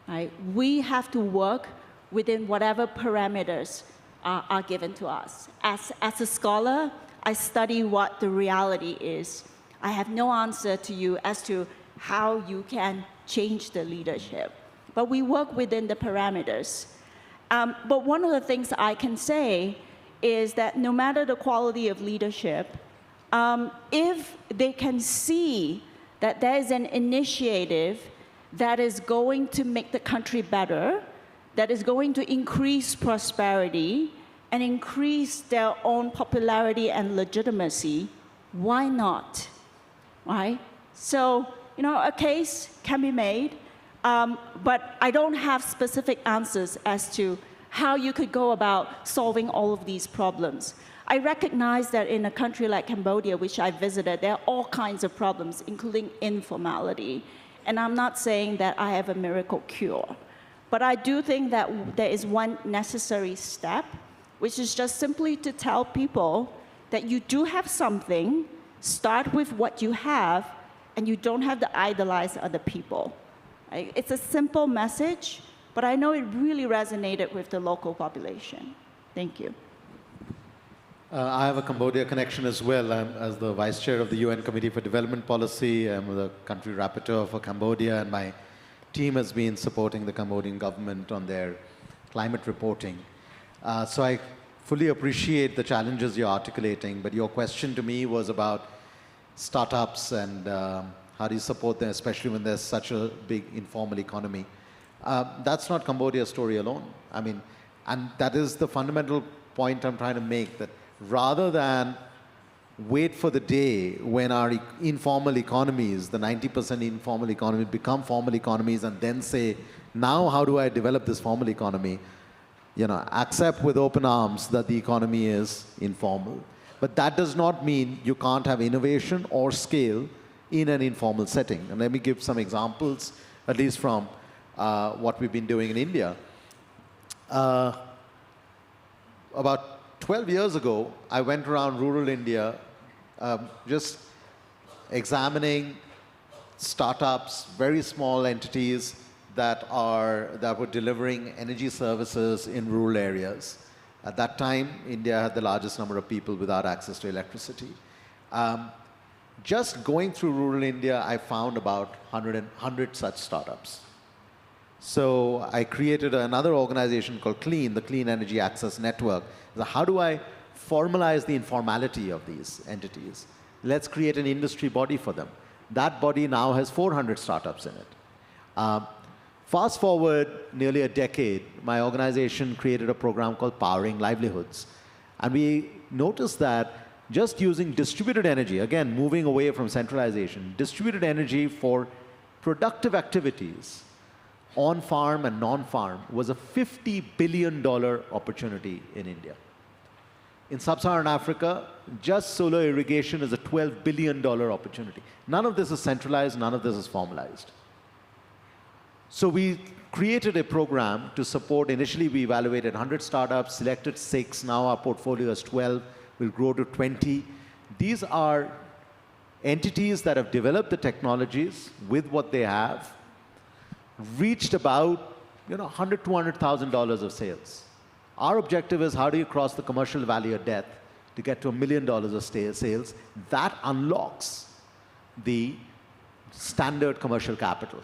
Right? We have to work within whatever parameters are given to us. As a scholar, I study what the reality is. I have no answer to you as to how you can change the leadership. But we work within the parameters. But one of the things I can say is that no matter the quality of leadership, if they can see that there is an initiative that is going to make the country better, that is going to increase prosperity and increase their own popularity and legitimacy, why not? Right? So, you know, a case can be made, but I don't have specific answers as to how you could go about solving all of these problems. I recognize that in a country like Cambodia, which I visited, there are all kinds of problems, including informality. And I'm not saying that I have a miracle cure. But I do think that there is one necessary step, which is just simply to tell people that you do have something, start with what you have, and you don't have to idolize other people. Right? It's a simple message, but I know it really resonated with the local population. Thank you. I have a Cambodia connection as well. I'm as the Vice Chair of the UN Committee for Development Policy. I'm the country rapporteur for Cambodia, and my team has been supporting the Cambodian government on their climate reporting. So I fully appreciate the challenges you're articulating, but your question to me was about startups and how do you support them, especially when there's such a big informal economy. That's not Cambodia's story alone. I mean, and that is the fundamental point I'm trying to make, that rather than wait for the day when our informal economies, the 90% informal economy, become formal economies and then say, now how do I develop this formal economy? You know, accept with open arms that the economy is informal. But that does not mean you can't have innovation or scale in an informal setting. And let me give some examples, at least from what we've been doing in India. About 12 years ago, I went around rural India just examining startups, very small entities that were delivering energy services in rural areas. At that time, India had the largest number of people without access to electricity. Just going through rural India, I found about 100 such startups. So I created another organization called CLEAN, the Clean Energy Access Network. So how do I formalize the informality of these entities? Let's create an industry body for them. That body now has 400 startups in it. Fast forward nearly a decade, my organization created a program called Powering Livelihoods. And we noticed that just using distributed energy, again, moving away from centralization, distributed energy for productive activities on farm and non-farm was a $50 billion opportunity in India. In sub-Saharan Africa, just solar irrigation is a $12 billion opportunity. None of this is centralized, none of this is formalized. So we created a program to support. Initially, we evaluated 100 startups, selected 6. Now our portfolio is 12. We'll grow to 20. These are entities that have developed the technologies with what they have, reached about $100,000 to $200,000 of sales. Our objective is how do you cross the commercial valley of death to get to $1 million of sales. That unlocks the standard commercial capital.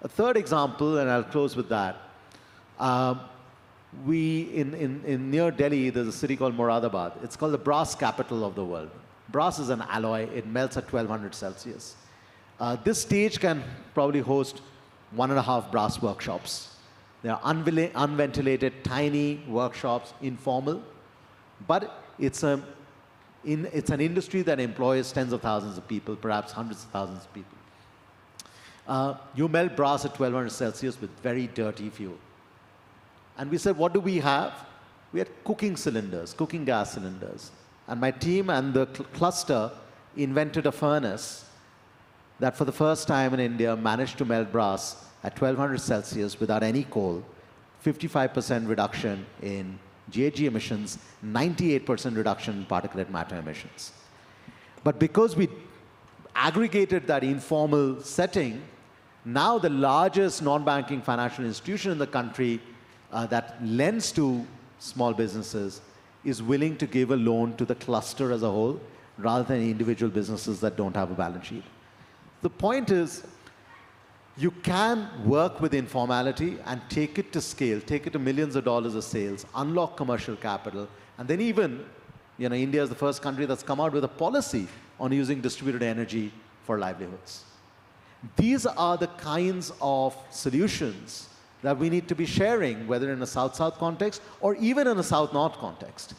A third example, and I'll close with that. In near Delhi, there's a city called Moradabad. It's called the brass capital of the world. Brass is an alloy. It melts at 1200 Celsius. This stage can probably host 1.5 brass workshops. They are unventilated, tiny workshops, informal, but it's an industry that employs tens of thousands of people, perhaps hundreds of thousands of people. You melt brass at 1200 Celsius with very dirty fuel. And we said, what do we have? We had cooking cylinders, cooking gas cylinders. And my team and the cluster invented a furnace that for the first time in India managed to melt brass at 1200 Celsius without any coal, 55% reduction in GHG emissions, 98% reduction in particulate matter emissions. But because we aggregated that informal setting, now the largest non-banking financial institution in the country that lends to small businesses is willing to give a loan to the cluster as a whole rather than individual businesses that don't have a balance sheet. The point is, you can work with informality and take it to scale, take it to millions of dollars of sales, unlock commercial capital, and then even, India is the first country that's come out with a policy on using distributed energy for livelihoods. These are the kinds of solutions that we need to be sharing, whether in a South-South context or even in a South-North context.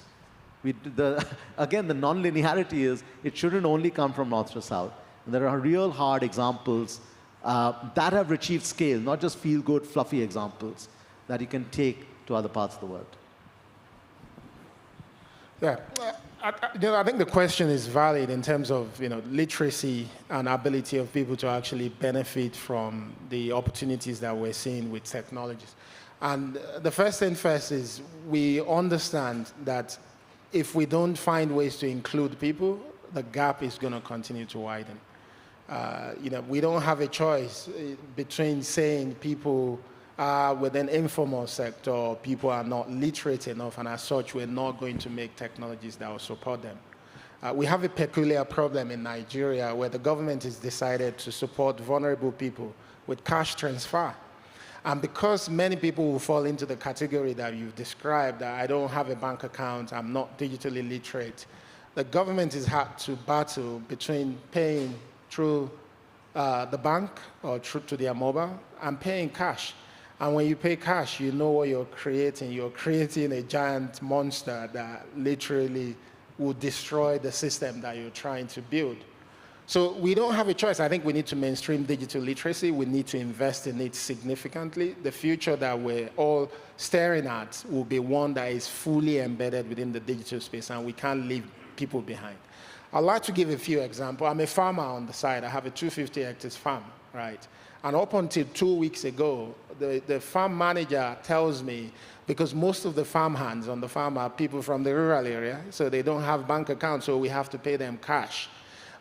Again, the non-linearity is it shouldn't only come from North to South. And there are real hard examples that have achieved scale, not just feel-good, fluffy examples that you can take to other parts of the world. Yeah, I think the question is valid in terms of literacy and ability of people to actually benefit from the opportunities that we're seeing with technologies. And the first thing first is we understand that if we don't find ways to include people, the gap is going to continue to widen. We don't have a choice between saying people within informal sector, people are not literate enough, and as such, we're not going to make technologies that will support them. We have a peculiar problem in Nigeria where the government has decided to support vulnerable people with cash transfer. And because many people will fall into the category that you've described, that I don't have a bank account, I'm not digitally literate, the government has had to battle between paying through the bank or through to their mobile and paying cash. And when you pay cash, you know what you're creating. You're creating a giant monster that literally will destroy the system that you're trying to build. So we don't have a choice. I think we need to mainstream digital literacy. We need to invest in it significantly. The future that we're all staring at will be one that is fully embedded within the digital space, and we can't leave people behind. I'd like to give a few examples. I'm a farmer on the side. I have a 250 hectares farm, right? And up until 2 weeks ago, the farm manager tells me, because most of the farm hands on the farm are people from the rural area, so they don't have bank accounts, so we have to pay them cash.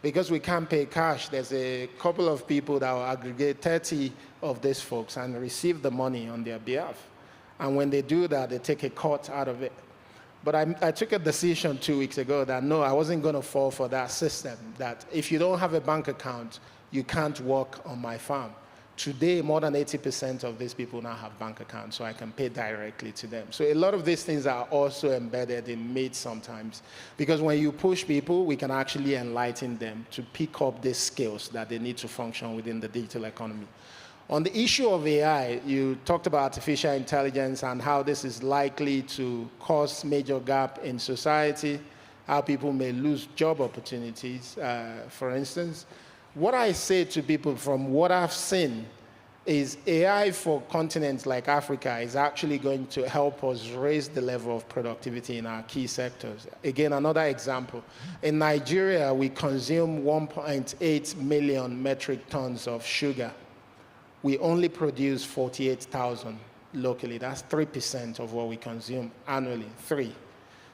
Because we can't pay cash, there's a couple of people that will aggregate 30 of these folks and receive the money on their behalf. And when they do that, they take a cut out of it. But I took a decision 2 weeks ago that no, I wasn't going to fall for that system, that if you don't have a bank account, you can't work on my farm. Today, more than 80% of these people now have bank accounts, so I can pay directly to them. So a lot of these things are also embedded in MIT sometimes, because when you push people, we can actually enlighten them to pick up these skills that they need to function within the digital economy. On the issue of AI, you talked about artificial intelligence and how this is likely to cause major gap in society, how people may lose job opportunities, for instance. What I say to people from what I've seen is AI for continents like Africa is actually going to help us raise the level of productivity in our key sectors. Again, another example. In Nigeria, we consume 1.8 million metric tons of sugar. We only produce 48,000 locally. That's 3% of what we consume annually, 3.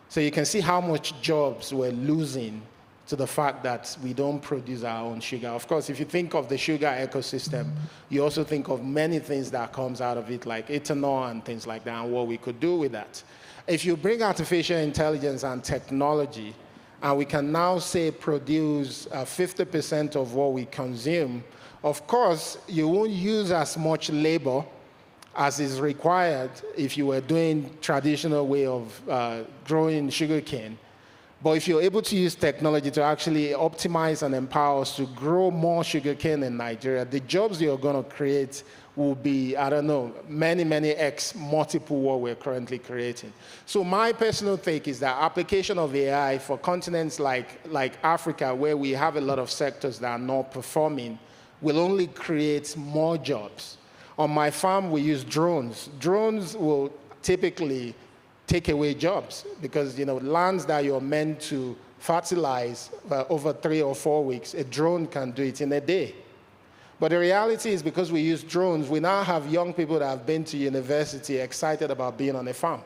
So you can see how much jobs we're losing to the fact that we don't produce our own sugar. Of course, if you think of the sugar ecosystem, you also think of many things that comes out of it, like ethanol and things like that, and what we could do with that. If you bring artificial intelligence and technology, and we can now say produce 50% of what we consume, of course, you won't use as much labor as is required if you were doing traditional way of growing sugarcane. But if you're able to use technology to actually optimize and empower us to grow more sugarcane in Nigeria, the jobs you're going to create will be, I don't know, many, many X multiple what we're currently creating. So my personal take is that application of AI for continents like Africa, where we have a lot of sectors that are not performing, will only create more jobs. On my farm, we use drones. Drones will typically take away jobs because, lands that you're meant to fertilize over 3 or 4 weeks, a drone can do it in a day. But the reality is because we use drones, we now have young people that have been to university excited about being on a farm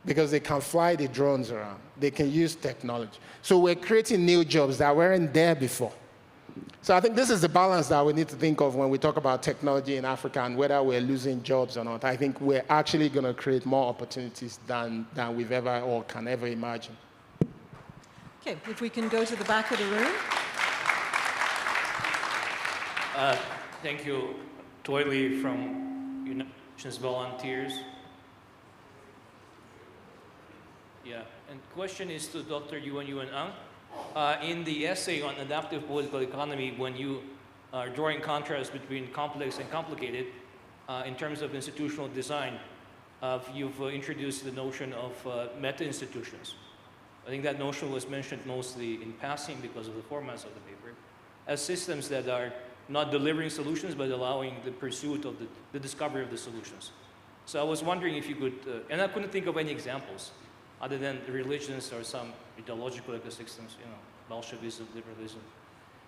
because they can fly the drones around. They can use technology. So we're creating new jobs that weren't there before. So I think this is the balance that we need to think of when we talk about technology in Africa and whether we're losing jobs or not. I think we're actually going to create more opportunities than we've ever or can ever imagine. Okay, if we can go to the back of the room. Thank you, Toily from United Nations Volunteers. Yeah, and question is to Dr. Yuan Ang. In the essay on adaptive political economy, when you are drawing contrast between complex and complicated, in terms of institutional design, you've introduced the notion of meta-institutions. I think that notion was mentioned mostly in passing because of the formats of the paper, as systems that are not delivering solutions, but allowing the pursuit of the discovery of the solutions. So I was wondering if you could, and I couldn't think of any examples other than the religions or some ideological ecosystems, Bolshevism, liberalism.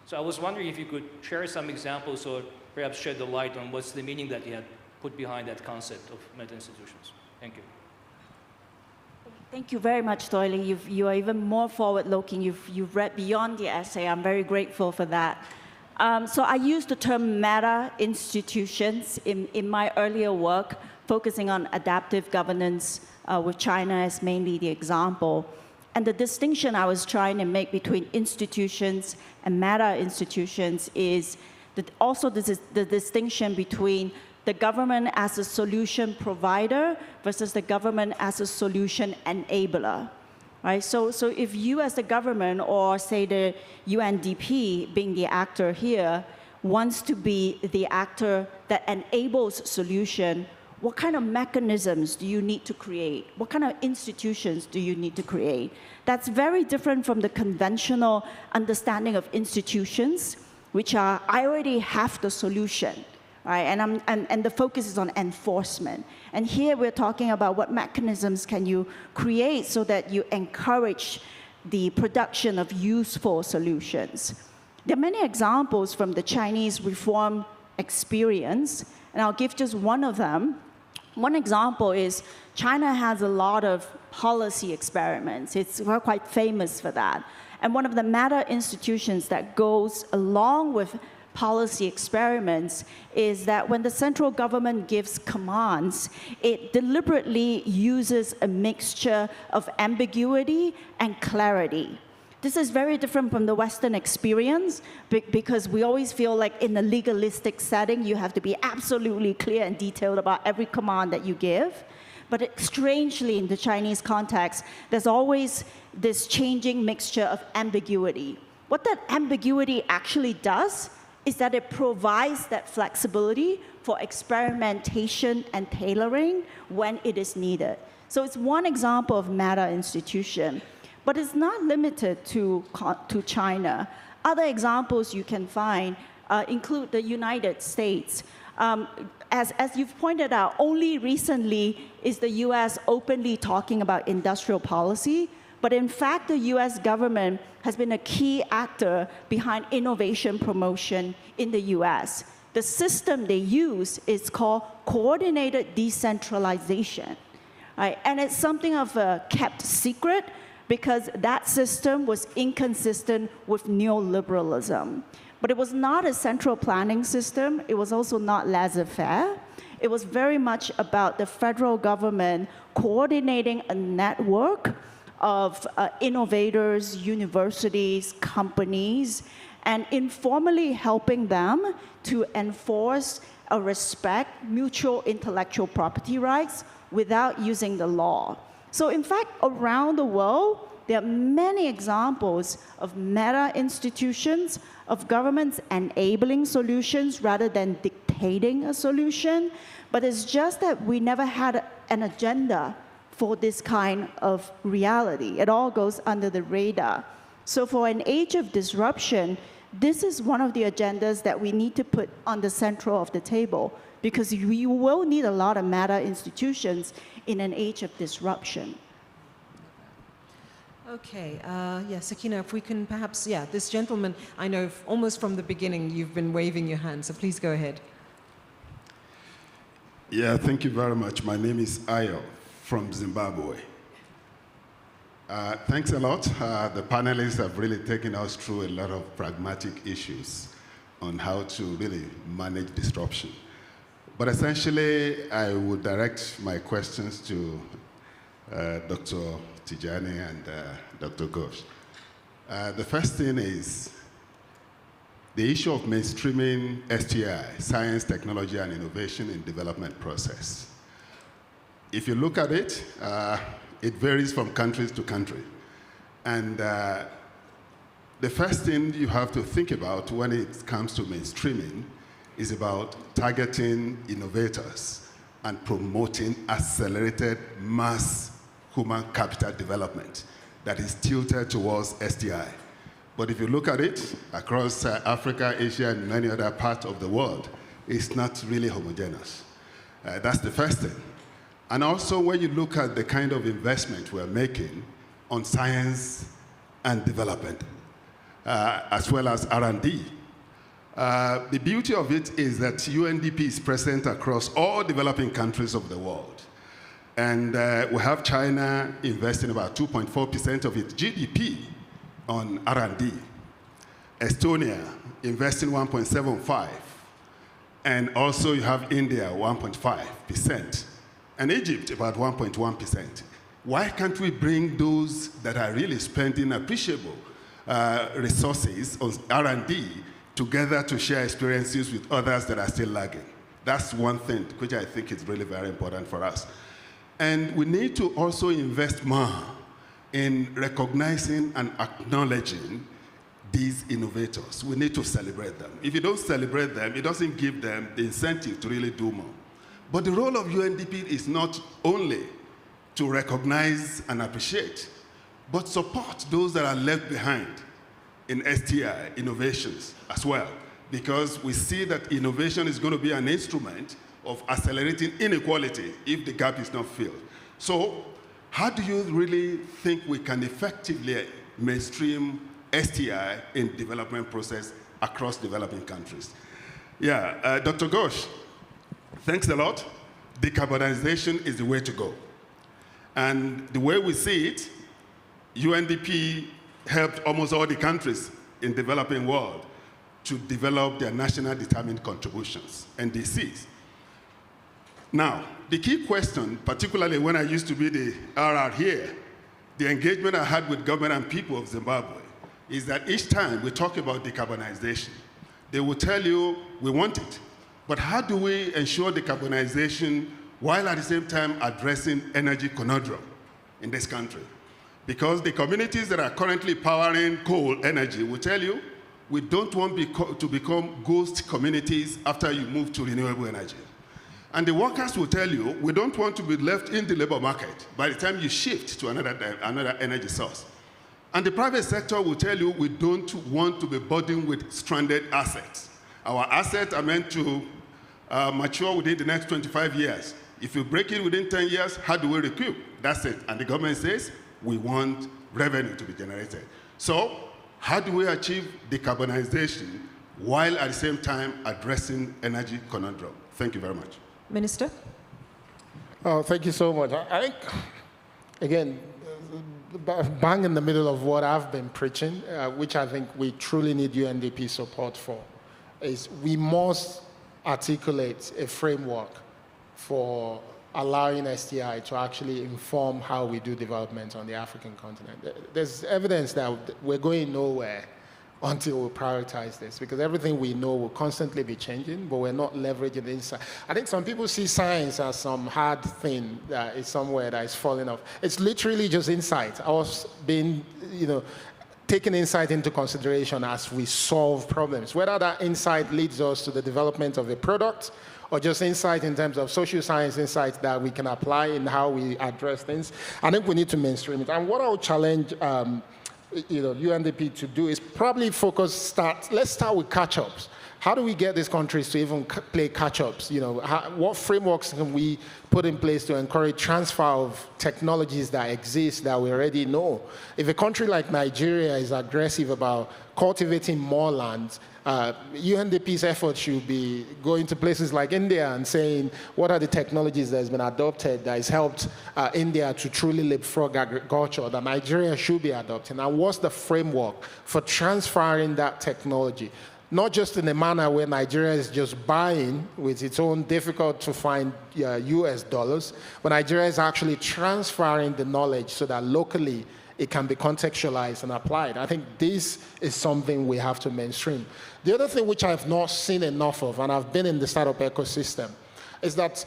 So I was wondering if you could share some examples or perhaps shed the light on what's the meaning that you had put behind that concept of meta-institutions. Thank you. Thank you very much, Toily. You are even more forward-looking. You've read beyond the essay. I'm very grateful for that. So I used the term meta-institutions in my earlier work, focusing on adaptive governance with China as mainly the example. And the distinction I was trying to make between institutions and meta-institutions is that also this is the distinction between the government as a solution provider versus the government as a solution enabler. Right? So if you as the government, or say the UNDP being the actor here, wants to be the actor that enables solution, what kind of mechanisms do you need to create? What kind of institutions do you need to create? That's very different from the conventional understanding of institutions, which are, I already have the solution. Right? And the focus is on enforcement. And here we're talking about what mechanisms can you create so that you encourage the production of useful solutions. There are many examples from the Chinese reform experience, and I'll give just one of them. One example is China has a lot of policy experiments. We're quite famous for that. And one of the meta institutions that goes along with policy experiments is that when the central government gives commands, it deliberately uses a mixture of ambiguity and clarity. This is very different from the Western experience because we always feel like in a legalistic setting, you have to be absolutely clear and detailed about every command that you give. But strangely, in the Chinese context, there's always this changing mixture of ambiguity. What that ambiguity actually does is that it provides that flexibility for experimentation and tailoring when it is needed. So it's one example of meta institution, but it's not limited to China. Other examples you can find include the United States. As you've pointed out, only recently is the US openly talking about industrial policy, but in fact, the US government has been a key actor behind innovation promotion in the US. The system they use is called coordinated decentralization. Right? And it's something of a kept secret because that system was inconsistent with neoliberalism. But it was not a central planning system. It was also not laissez-faire. It was very much about the federal government coordinating a network of innovators, universities, companies, and informally helping them to enforce or respect mutual intellectual property rights without using the law. So in fact, around the world, there are many examples of meta institutions, of governments enabling solutions rather than dictating a solution. But it's just that we never had an agenda for this kind of reality. It all goes under the radar. So for an age of disruption, this is one of the agendas that we need to put on the center of the table, because we will need a lot of meta institutions in an age of disruption. Okay, Sakina, if we can perhaps, this gentleman, I know almost from the beginning you've been waving your hand, so please go ahead. Yeah, thank you very much. My name is Ayo from Zimbabwe. Thanks a lot. The panelists have really taken us through a lot of pragmatic issues on how to really manage disruption. But essentially, I would direct my questions to Dr. Tijani and Dr. Ghosh. The first thing is the issue of mainstreaming STI, science, technology, and innovation in development process. If you look at it, it varies from country to country. And the first thing you have to think about when it comes to mainstreaming is about targeting innovators and promoting accelerated mass human capital development that is tilted towards STI. But if you look at it across Africa, Asia, and many other parts of the world, it's not really homogeneous. That's the first thing. And also, when you look at the kind of investment we're making on science and development, as well as R&D, the beauty of it is that UNDP is present across all developing countries of the world. And we have China investing about 2.4% of its GDP on R&D. Estonia investing 1.75%. And also you have India, 1.5%. And Egypt, about 1.1%. Why can't we bring those that are really spending appreciable resources on R&D together to share experiences with others that are still lagging? That's one thing which I think is really very important for us. And we need to also invest more in recognizing and acknowledging these innovators. We need to celebrate them. If you don't celebrate them, it doesn't give them the incentive to really do more. But the role of UNDP is not only to recognize and appreciate, but support those that are left behind in STI innovations as well, because we see that innovation is going to be an instrument of accelerating inequality if the gap is not filled. So how do you really think we can effectively mainstream STI in development process across developing countries? Yeah, Dr. Ghosh, thanks a lot. Decarbonization is the way to go. And the way we see it, UNDP helped almost all the countries in the developing world to develop their national determined contributions, NDCs. Now, the key question, particularly when I used to be the RR here, the engagement I had with government and people of Zimbabwe, is that each time we talk about decarbonization, they will tell you, we want it, but how do we ensure decarbonization while at the same time addressing energy conundrum in this country? Because the communities that are currently powering coal energy will tell you, we don't want to become ghost communities after you move to renewable energy. And the workers will tell you, we don't want to be left in the labor market by the time you shift to another energy source. And the private sector will tell you, we don't want to be burdened with stranded assets. Our assets are meant to mature within the next 25 years. If you break it within 10 years, how do we recoup? That's it. And the government says, we want revenue to be generated. So how do we achieve decarbonization while at the same time addressing energy conundrum? Thank you very much. Minister? Oh, thank you so much. I think, again, bang in the middle of what I've been preaching, which I think we truly need UNDP support for, is we must articulate a framework for allowing STI to actually inform how we do development on the African continent. There's evidence that we're going nowhere until we prioritize this, because everything we know will constantly be changing, but we're not leveraging the insight. I think some people see science as some hard thing that is somewhere that is falling off. It's literally just insight. I was being, taking insight into consideration as we solve problems. Whether that insight leads us to the development of a product, or just insight in terms of social science insights that we can apply in how we address things, I think we need to mainstream it. And what I would challenge UNDP to do is probably let's start with catch-ups. how do we get these countries to even play catch-ups? What frameworks can we put in place to encourage transfer of technologies that exist that we already know? If a country like Nigeria is aggressive about cultivating more land, UNDP's efforts should be going to places like India and saying, what are the technologies that has been adopted that has helped India to truly leapfrog agriculture that Nigeria should be adopting? And what's the framework for transferring that technology? Not just in a manner where Nigeria is just buying with its own difficult to find US dollars, but Nigeria is actually transferring the knowledge so that locally it can be contextualized and applied. I think this is something we have to mainstream. The other thing which I've not seen enough of, and I've been in the startup ecosystem, is that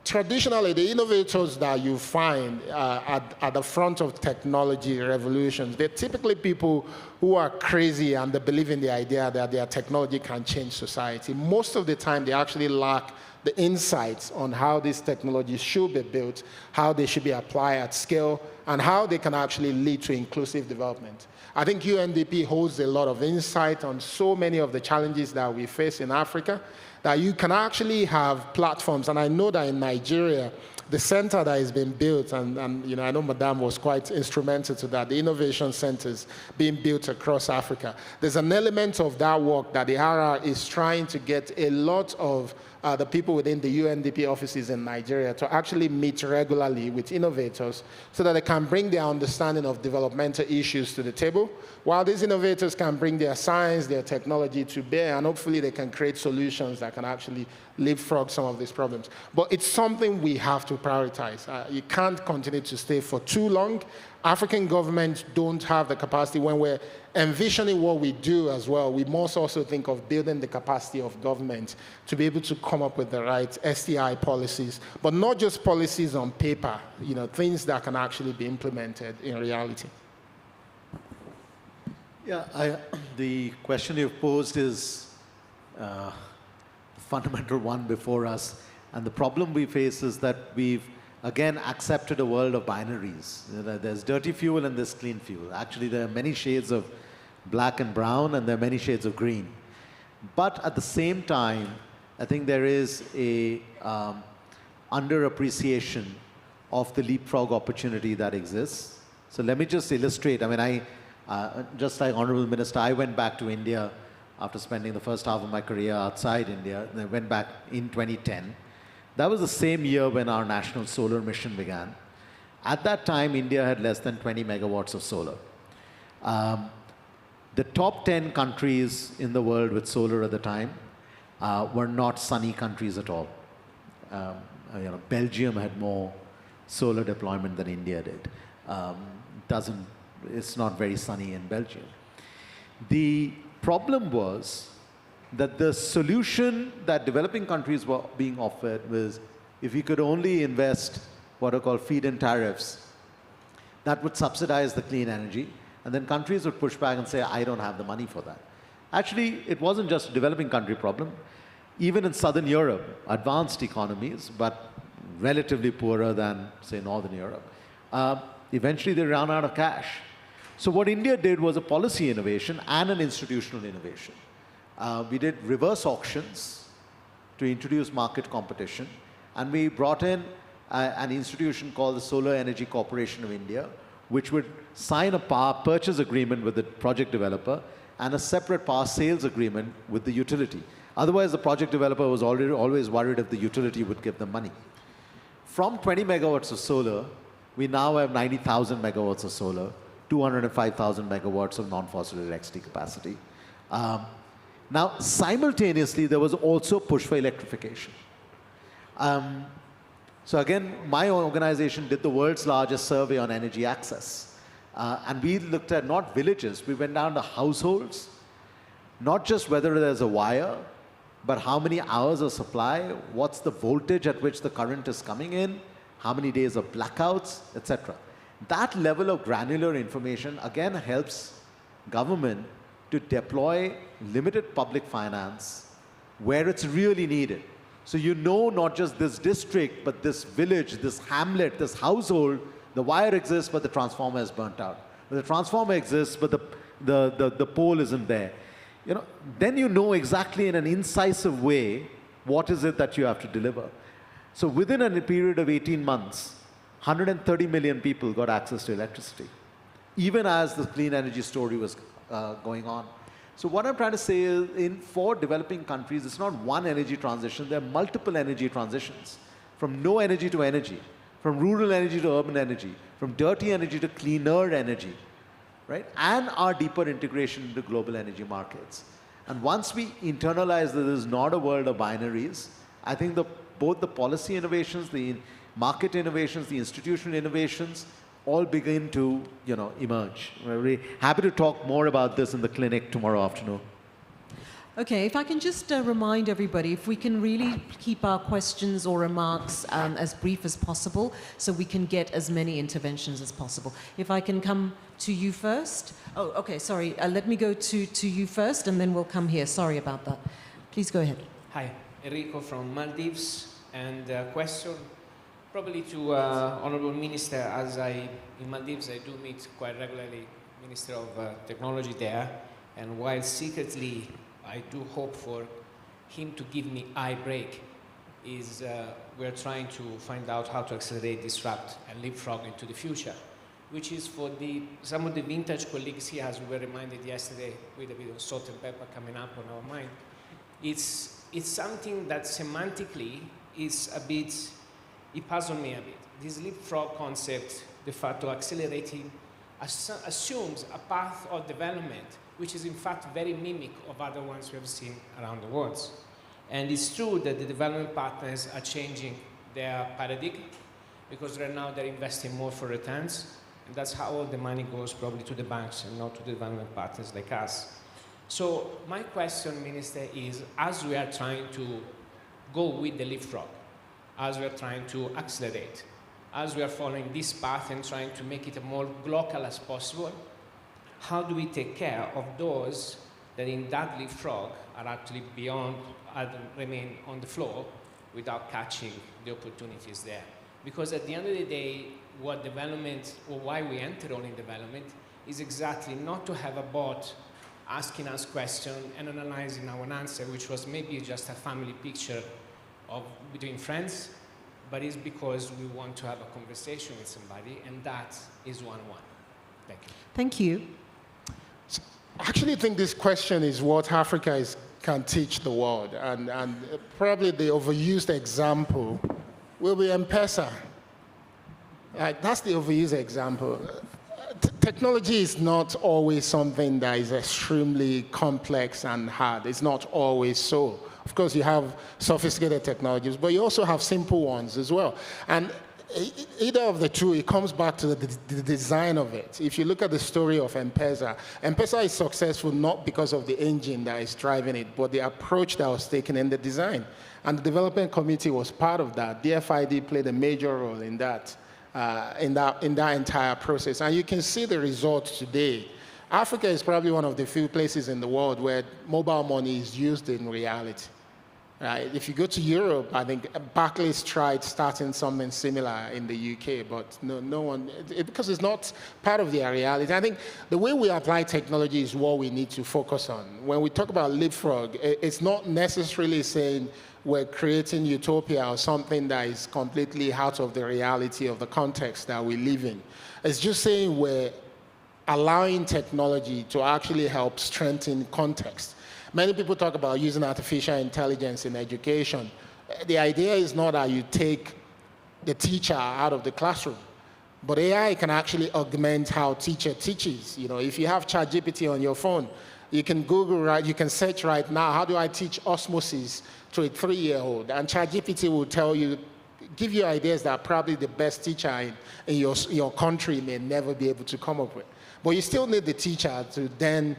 traditionally the innovators that you find at the front of technology revolutions, they're typically people who are crazy and they believe in the idea that their technology can change society. Most of the time they actually lack the insights on how these technologies should be built, how they should be applied at scale, and how they can actually lead to inclusive development. I think UNDP holds a lot of insight on so many of the challenges that we face in Africa, that you can actually have platforms, and I know that in Nigeria, the center that has been built, and I know Madame was quite instrumental to that, the innovation centers being built across Africa. There's an element of that work that the RR is trying to get a lot of the people within the UNDP offices in Nigeria to actually meet regularly with innovators so that they can bring their understanding of developmental issues to the table, while these innovators can bring their science, their technology to bear, and hopefully they can create solutions that can actually leapfrog some of these problems. But it's something we have to prioritize. You can't continue to stay for too long. African governments don't have the capacity. When we're envisioning what we do as well, we must also think of building the capacity of government to be able to come up with the right STI policies, but not just policies on paper, things that can actually be implemented in reality. Yeah, the question you've posed is a fundamental one before us. And the problem we face is that we've, again, accepted a world of binaries. There's dirty fuel and there's clean fuel. Actually, there are many shades of black and brown, and there are many shades of green. But at the same time, I think there is a underappreciation of the leapfrog opportunity that exists. So let me just illustrate. I mean, just like Honorable Minister, I went back to India after spending the first half of my career outside India. And I went back in 2010. That was the same year when our national solar mission began. At that time, India had less than 20 megawatts of solar. The top 10 countries in the world with solar at the time were not sunny countries at all. Belgium had more solar deployment than India did. It's not very sunny in Belgium. The problem was that the solution that developing countries were being offered was, if we could only invest what are called feed-in tariffs, that would subsidize the clean energy, and then countries would push back and say, I don't have the money for that. Actually, it wasn't just a developing country problem. Even in Southern Europe, advanced economies, but relatively poorer than, say, Northern Europe, eventually they ran out of cash. So what India did was a policy innovation and an institutional innovation. We did reverse auctions to introduce market competition, and we brought in an institution called the Solar Energy Corporation of India, which would sign a power purchase agreement with the project developer and a separate power sales agreement with the utility. Otherwise, the project developer was always worried if the utility would give them money. From 20 megawatts of solar, we now have 90,000 megawatts of solar, 205,000 megawatts of non-fossil electricity capacity. Now, simultaneously, there was also push for electrification. So again, my organization did the world's largest survey on energy access. And we looked at not villages, we went down to households, not just whether there's a wire, but how many hours of supply, what's the voltage at which the current is coming in, how many days of blackouts, etc. That level of granular information, again, helps government to deploy limited public finance where it's really needed. So you know not just this district, but this village, this hamlet, this household, the wire exists, but the transformer is burnt out. The transformer exists, but the pole isn't there. then you know exactly in an incisive way what is it that you have to deliver. So within a period of 18 months, 130 million people got access to electricity, even as the clean energy story was going on. So what I'm trying to say is, for developing countries, it's not one energy transition, there are multiple energy transitions, from no energy to energy, from rural energy to urban energy, from dirty energy to cleaner energy, right? And our deeper integration into global energy markets. And once we internalize that this is not a world of binaries, I think both the policy innovations, the market innovations, the institutional innovations, all begin to, emerge. We're really happy to talk more about this in the clinic tomorrow afternoon. Okay, if I can just remind everybody, if we can really keep our questions or remarks as brief as possible, so we can get as many interventions as possible. If I can come to you first. Oh, okay, sorry. Let me go to you first, and then we'll come here. Sorry about that. Please go ahead. Hi, Enrico from Maldives, and question probably to Honorable Minister, as in Maldives I do meet quite regularly Minister of Technology there, and while secretly I do hope for him to give me eye break, we're trying to find out how to accelerate, disrupt, and leapfrog into the future, which is for some of the vintage colleagues here, as we were reminded yesterday, with a bit of salt and pepper coming up on our mind. It's something that semantically is it puzzles me a bit. This leapfrog concept, the fact of accelerating, assumes a path of development which is in fact very mimic of other ones we have seen around the world. And it's true that the development partners are changing their paradigm, because right now they're investing more for returns, and that's how all the money goes probably to the banks and not to the development partners like us. So my question, Minister, is as we are trying to go with the leapfrog, as we are trying to accelerate, as we are following this path and trying to make it as more local as possible, how do we take care of those that in that leapfrog are actually remain on the floor without catching the opportunities there? Because at the end of the day, what development, or why we enter on in development, is exactly not to have a bot asking us questions and analyzing our answer, which was maybe just a family picture between friends, but it's because we want to have a conversation with somebody, and that is one-on-one. Thank you. Thank you. I actually think this question is what Africa can teach the world, and probably the overused example will be M-Pesa. That's the overused example. Technology is not always something that is extremely complex and hard. It's not always so. Of course, you have sophisticated technologies, but you also have simple ones as well. And either of the two, it comes back to the design of it. If you look at the story of M-Pesa, M-Pesa is successful not because of the engine that is driving it, but the approach that was taken in the design. And the development committee was part of that. DFID played a major role in that entire process. And you can see the results today. Africa is probably one of the few places in the world where mobile money is used in reality. If you go to Europe, I think Barclays tried starting something similar in the UK, but no one, because it's not part of their reality. I think the way we apply technology is what we need to focus on. When we talk about leapfrog, it's not necessarily saying we're creating utopia or something that is completely out of the reality of the context that we live in. It's just saying we're allowing technology to actually help strengthen context. Many people talk about using artificial intelligence in education. The idea is not that you take the teacher out of the classroom, but AI can actually augment how teacher teaches. If you have ChatGPT on your phone, you can Google, you can search right now, how do I teach osmosis to a 3-year-old? And ChatGPT will tell you, give you ideas that probably the best teacher in your country may never be able to come up with. But you still need the teacher to then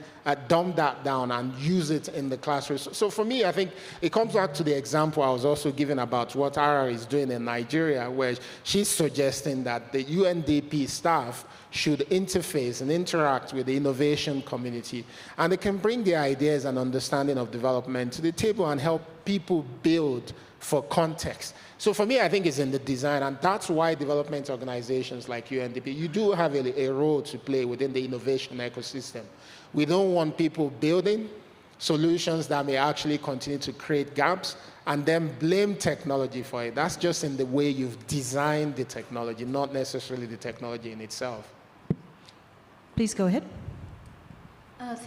dumb that down and use it in the classroom. So for me, I think it comes back to the example I was also giving about what Ara is doing in Nigeria, where she's suggesting that the UNDP staff should interface and interact with the innovation community. And they can bring their ideas and understanding of development to the table and help people build for context. So for me, I think it's in the design, and that's why development organizations like UNDP, you do have a role to play within the innovation ecosystem. We don't want people building solutions that may actually continue to create gaps, and then blame technology for it. That's just in the way you've designed the technology, not necessarily the technology in itself. Please go ahead.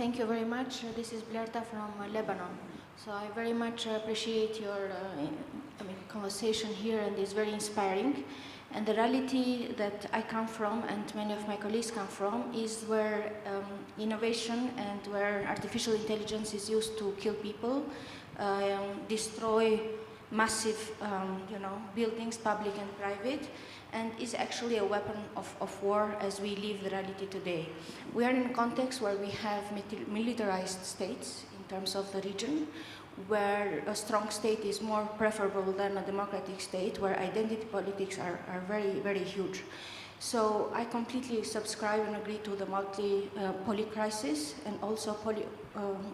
Thank you very much. This is Blerta from Lebanon. So I very much appreciate your conversation here, and it's very inspiring. And the reality that I come from, and many of my colleagues come from, is where innovation and where artificial intelligence is used to kill people, destroy massive buildings, public and private, and is actually a weapon of war as we live the reality today. We are in a context where we have militarized states in terms of the region, where a strong state is more preferable than a democratic state, where identity politics are very, very huge. So I completely subscribe and agree to the poly crisis and also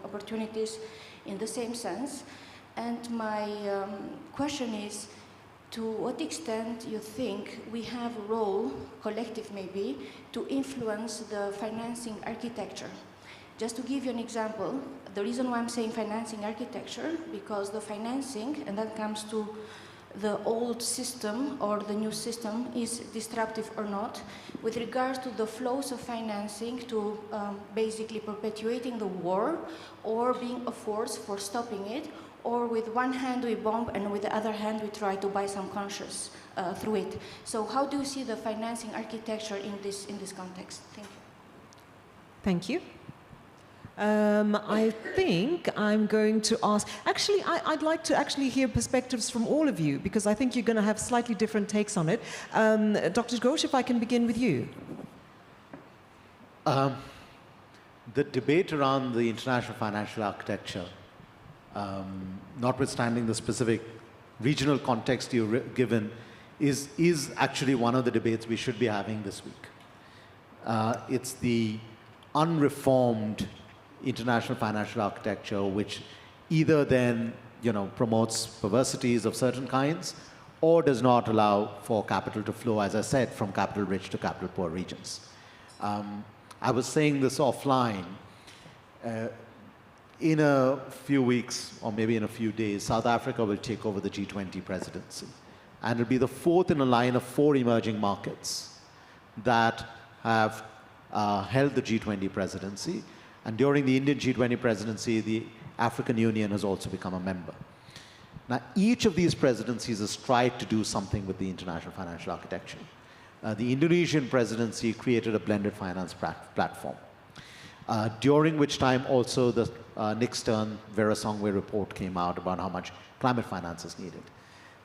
opportunities in the same sense. And my question is, to what extent you think we have a role, collective maybe, to influence the financing architecture? Just to give you an example, the reason why I'm saying financing architecture, because the financing, and that comes to the old system or the new system, is disruptive or not, with regards to the flows of financing to basically perpetuating the war or being a force for stopping it, or with one hand we bomb and with the other hand we try to buy some conscience through it. So how do you see the financing architecture in this context? Thank you. Thank you. I think I'm going to ask, actually, I'd like to actually hear perspectives from all of you, because I think you're going to have slightly different takes on it. Dr. Ghosh, if I can begin with you. The debate around the international financial architecture, notwithstanding the specific regional context you've given, is actually one of the debates we should be having this week. It's the unreformed international financial architecture, which either then promotes perversities of certain kinds, or does not allow for capital to flow, as I said, from capital rich to capital poor regions. I was saying this offline. In a few weeks, or maybe in a few days, South Africa will take over the G20 presidency. And it'll be the fourth in a line of 4 emerging markets that have held the G20 presidency. And during the Indian G20 presidency, the African Union has also become a member. Now, each of these presidencies has tried to do something with the international financial architecture. The Indonesian presidency created a blended finance platform, during which time also the Nick Stern Verasongwe report came out about how much climate finance is needed.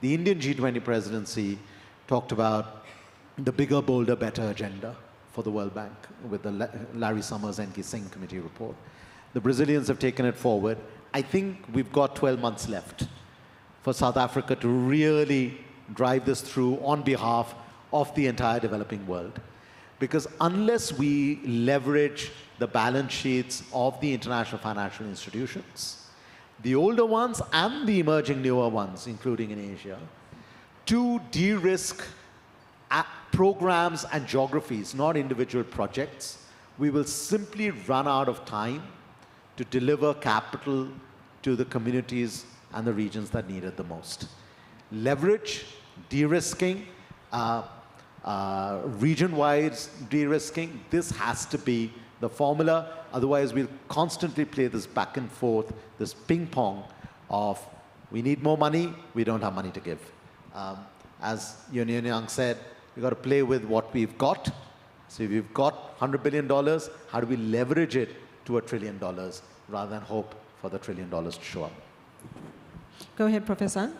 The Indian G20 presidency talked about the bigger, bolder, better agenda for the World Bank with the Larry Summers Enki Singh committee report. The Brazilians have taken it forward. I think we've got 12 months left for South Africa to really drive this through on behalf of the entire developing world. Because unless we leverage the balance sheets of the international financial institutions, the older ones and the emerging newer ones, including in Asia, to de-risk programs and geographies, not individual projects, we will simply run out of time to deliver capital to the communities and the regions that need it the most. Leverage, de-risking, region-wide de-risking, this has to be the formula. Otherwise, we'll constantly play this back and forth, this ping-pong of we need more money, we don't have money to give. As Yun Yang said, we've got to play with what we've got. So if we've got $100 billion, how do we leverage it to $1 trillion rather than hope for the $1 trillion to show up? Go ahead, Professor.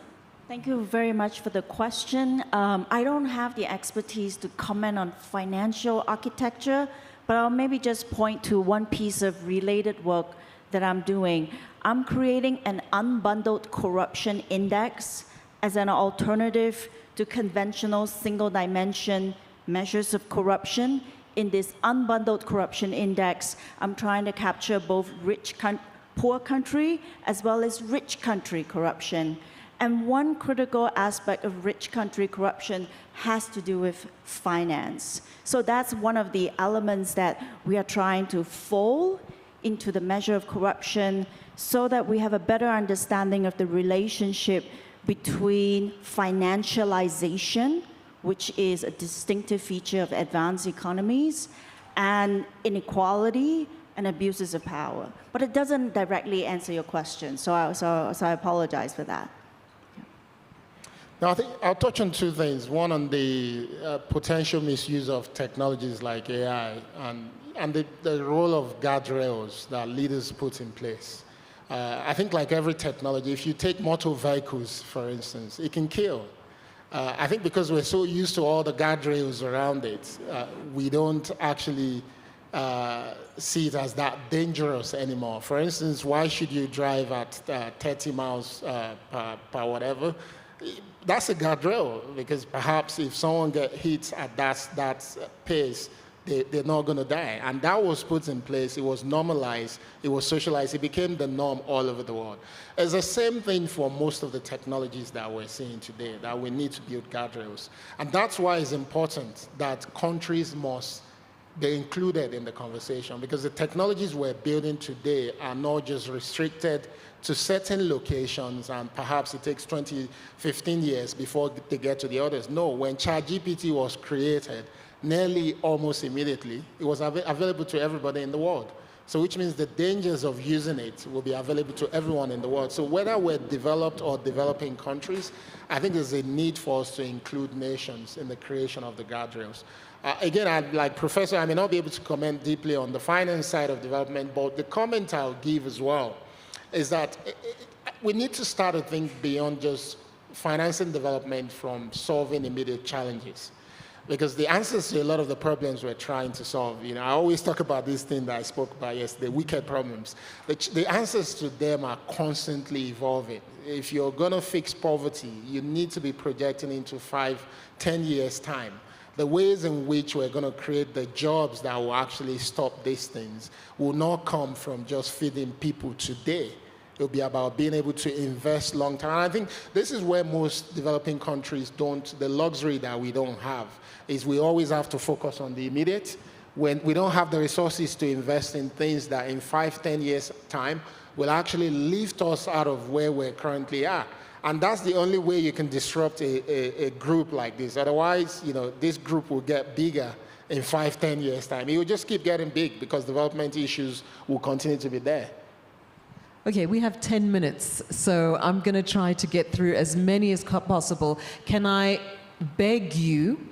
Thank you very much for the question. I don't have the expertise to comment on financial architecture, but I'll maybe just point to one piece of related work that I'm doing. I'm creating an unbundled corruption index as an alternative to conventional single-dimension measures of corruption. In this unbundled corruption index, I'm trying to capture both poor country as well as rich country corruption. And one critical aspect of rich country corruption has to do with finance. So that's one of the elements that we are trying to fold into the measure of corruption so that we have a better understanding of the relationship between financialization, which is a distinctive feature of advanced economies, and inequality and abuses of power. But it doesn't directly answer your question, so I apologize for that. Now, I think I'll touch on two things. One on the potential misuse of technologies like AI and the role of guardrails that leaders put in place. I think like every technology, if you take motor vehicles, for instance, it can kill. I think because we're so used to all the guardrails around it, we don't actually see it as that dangerous anymore. For instance, why should you drive at 30 miles per whatever? That's a guardrail, because perhaps if someone gets hit at that pace, they're not going to die. And that was put in place. It was normalized. It was socialized. It became the norm all over the world. It's the same thing for most of the technologies that we're seeing today, that we need to build guardrails. And that's why it's important that countries must be included in the conversation, because the technologies we're building today are not just restricted to certain locations, and perhaps it takes 20, 15 years before they get to the others. No, when ChatGPT was created, nearly almost immediately, it was available to everybody in the world. So which means the dangers of using it will be available to everyone in the world. So whether we're developed or developing countries, I think there's a need for us to include nations in the creation of the guardrails. Again, like Professor, I may not be able to comment deeply on the finance side of development, but the comment I'll give as well is that we need to start to think beyond just financing development from solving immediate challenges. Because the answers to a lot of the problems we're trying to solve, I always talk about this thing that I spoke about yesterday, wicked problems. The answers to them are constantly evolving. If you're going to fix poverty, you need to be projecting into 5, 10 years' time. The ways in which we're going to create the jobs that will actually stop these things will not come from just feeding people today. It'll be about being able to invest long term. And I think this is where most developing countries the luxury that we don't have is we always have to focus on the immediate. When we don't have the resources to invest in things that in 5, 10 years' time will actually lift us out of where we currently are. And that's the only way you can disrupt a group like this. Otherwise, this group will get bigger in 5, 10 years' time. It will just keep getting big because development issues will continue to be there. Okay, we have 10 minutes, so I'm going to try to get through as many as possible. Can I beg you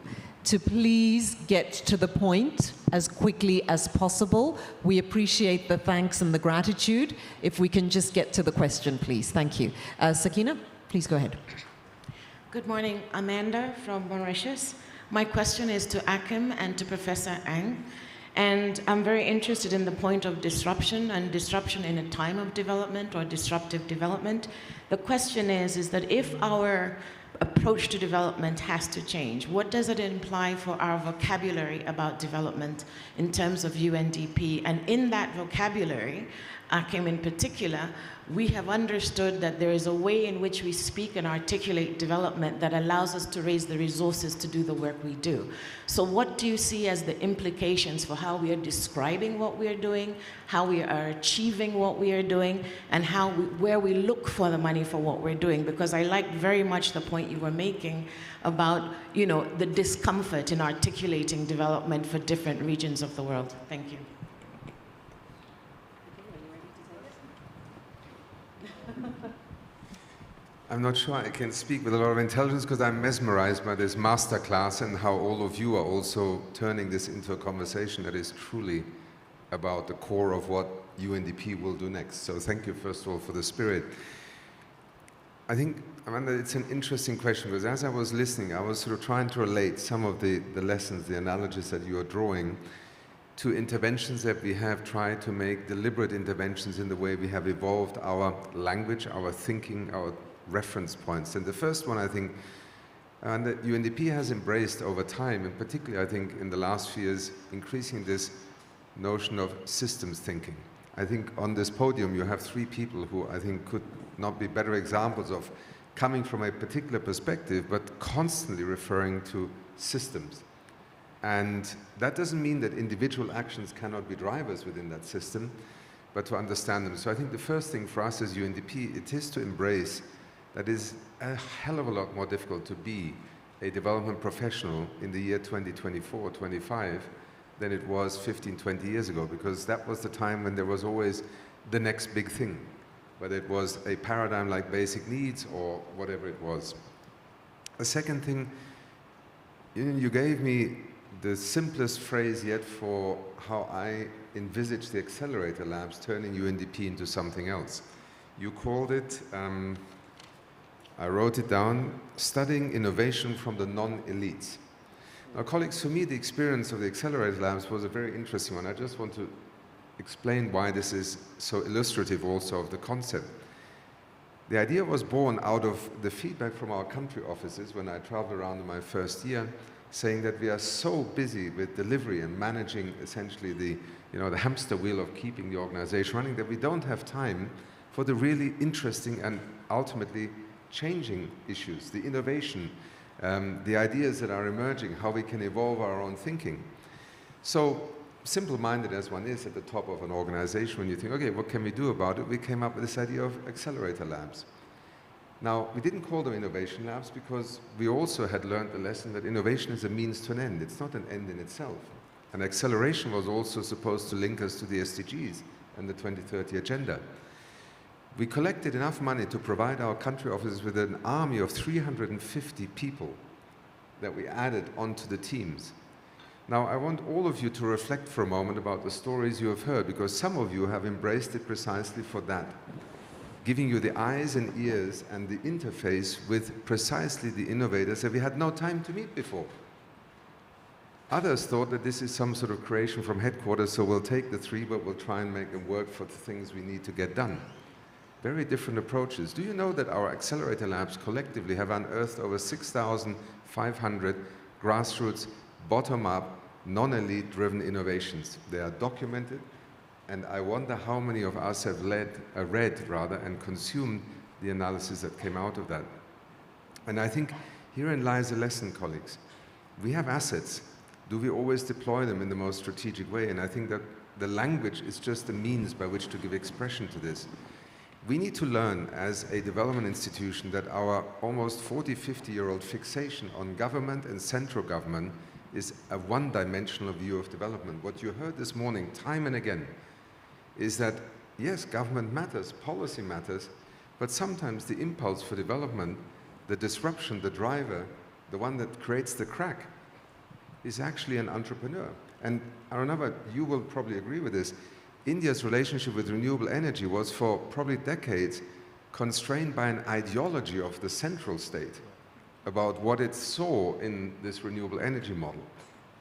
to please get to the point as quickly as possible? We appreciate the thanks and the gratitude. If we can just get to the question, please. Thank you. Sakina, please go ahead. Good morning, Amanda from Mauritius. My question is to Akim and to Professor Ang. And I'm very interested in the point of disruption and disruption in a time of development or disruptive development. The question is that if our approach to development has to change, what does it imply for our vocabulary about development in terms of UNDP? And in that vocabulary, Akim in particular, we have understood that there is a way in which we speak and articulate development that allows us to raise the resources to do the work we do. So what do you see as the implications for how we are describing what we are doing, how we are achieving what we are doing, and where we look for the money for what we're doing? Because I liked very much the point you were making about, the discomfort in articulating development for different regions of the world. Thank you. I'm not sure I can speak with a lot of intelligence because I'm mesmerized by this masterclass and how all of you are also turning this into a conversation that is truly about the core of what UNDP will do next. So thank you, first of all, for the spirit. I think, Amanda, it's an interesting question because as I was listening, I was sort of trying to relate some of the lessons, the analogies that you are drawing to interventions that we have tried to make, deliberate interventions in the way we have evolved our language, our thinking, our reference points. And the first one, I think, that UNDP has embraced over time, and particularly, I think, in the last few years, increasing this notion of systems thinking. I think on this podium, you have 3 people who I think could not be better examples of coming from a particular perspective, but constantly referring to systems. And that doesn't mean that individual actions cannot be drivers within that system, but to understand them. So I think the first thing for us as UNDP, it is to embrace that it is a hell of a lot more difficult to be a development professional in the year 2024, 25 than it was 15, 20 years ago, because that was the time when there was always the next big thing, whether it was a paradigm like basic needs or whatever it was. The second thing, you gave me the simplest phrase yet for how I envisage the accelerator labs turning UNDP into something else. You called it, I wrote it down, studying innovation from the non-elites. Now, colleagues, for me, the experience of the accelerator labs was a very interesting one. I just want to explain why this is so illustrative also of the concept. The idea was born out of the feedback from our country offices when I traveled around in my first year, saying that we are so busy with delivery and managing essentially the hamster wheel of keeping the organization running that we don't have time for the really interesting and ultimately changing issues, the innovation, the ideas that are emerging, how we can evolve our own thinking. So, simple-minded as one is at the top of an organization, when you think, okay, what can we do about it? We came up with this idea of accelerator labs. Now, we didn't call them innovation labs because we also had learned the lesson that innovation is a means to an end. It's not an end in itself. And acceleration was also supposed to link us to the SDGs and the 2030 agenda. We collected enough money to provide our country offices with an army of 350 people that we added onto the teams. Now, I want all of you to reflect for a moment about the stories you have heard, because some of you have embraced it precisely for that, giving you the eyes and ears and the interface with precisely the innovators that we had no time to meet before. Others thought that this is some sort of creation from headquarters, so we'll take the three, but we'll try and make them work for the things we need to get done. Very different approaches. Do you know that our accelerator labs collectively have unearthed over 6,500 grassroots, bottom-up, non-elite driven innovations? They are documented, and I wonder how many of us have read and consumed the analysis that came out of that. And I think herein lies a lesson, colleagues. We have assets. Do we always deploy them in the most strategic way? And I think that the language is just a means by which to give expression to this. We need to learn as a development institution that our almost 40, 50-year-old fixation on government and central government is a one-dimensional view of development. What you heard this morning, time and again, is that, yes, government matters, policy matters, but sometimes the impulse for development, the disruption, the driver, the one that creates the crack, is actually an entrepreneur. And Arunava, you will probably agree with this. India's relationship with renewable energy was for probably decades constrained by an ideology of the central state about what it saw in this renewable energy model.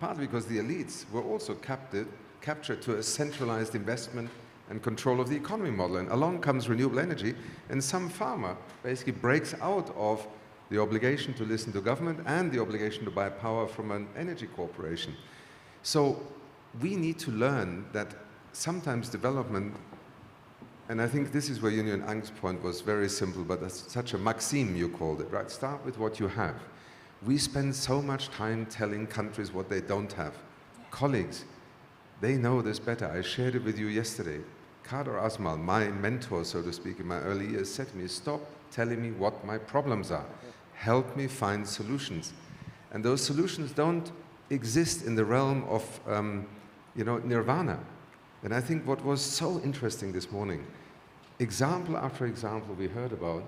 Partly because the elites were also captured to a centralized investment and control of the economy model. And along comes renewable energy, and some farmer basically breaks out of the obligation to listen to government and the obligation to buy power from an energy corporation. So we need to learn that sometimes development, and I think this is where Union Ang's point was very simple, but that's such a maxim, you called it, right? Start with what you have. We spend so much time telling countries what they don't have. Colleagues, they know this better. I shared it with you yesterday. Kader Asmal, my mentor, so to speak, in my early years, said to me, stop telling me what my problems are. Help me find solutions. And those solutions don't exist in the realm of nirvana. And I think what was so interesting this morning, example after example we heard about,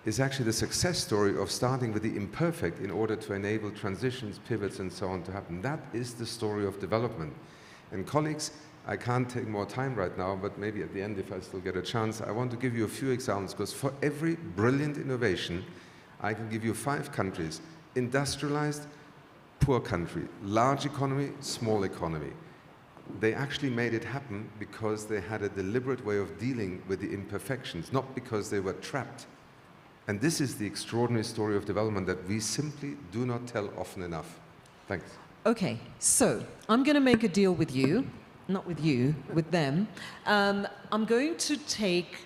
is actually the success story of starting with the imperfect in order to enable transitions, pivots, and so on to happen. That is the story of development. And colleagues, I can't take more time right now, but maybe at the end, if I still get a chance, I want to give you a few examples, because for every brilliant innovation, I can give you 5 countries: industrialized, poor country, large economy, small economy. They actually made it happen because they had a deliberate way of dealing with the imperfections, not because they were trapped. And this is the extraordinary story of development that we simply do not tell often enough. Thanks. Okay, so I'm going to make a deal with you, not with you, with them. I'm going to take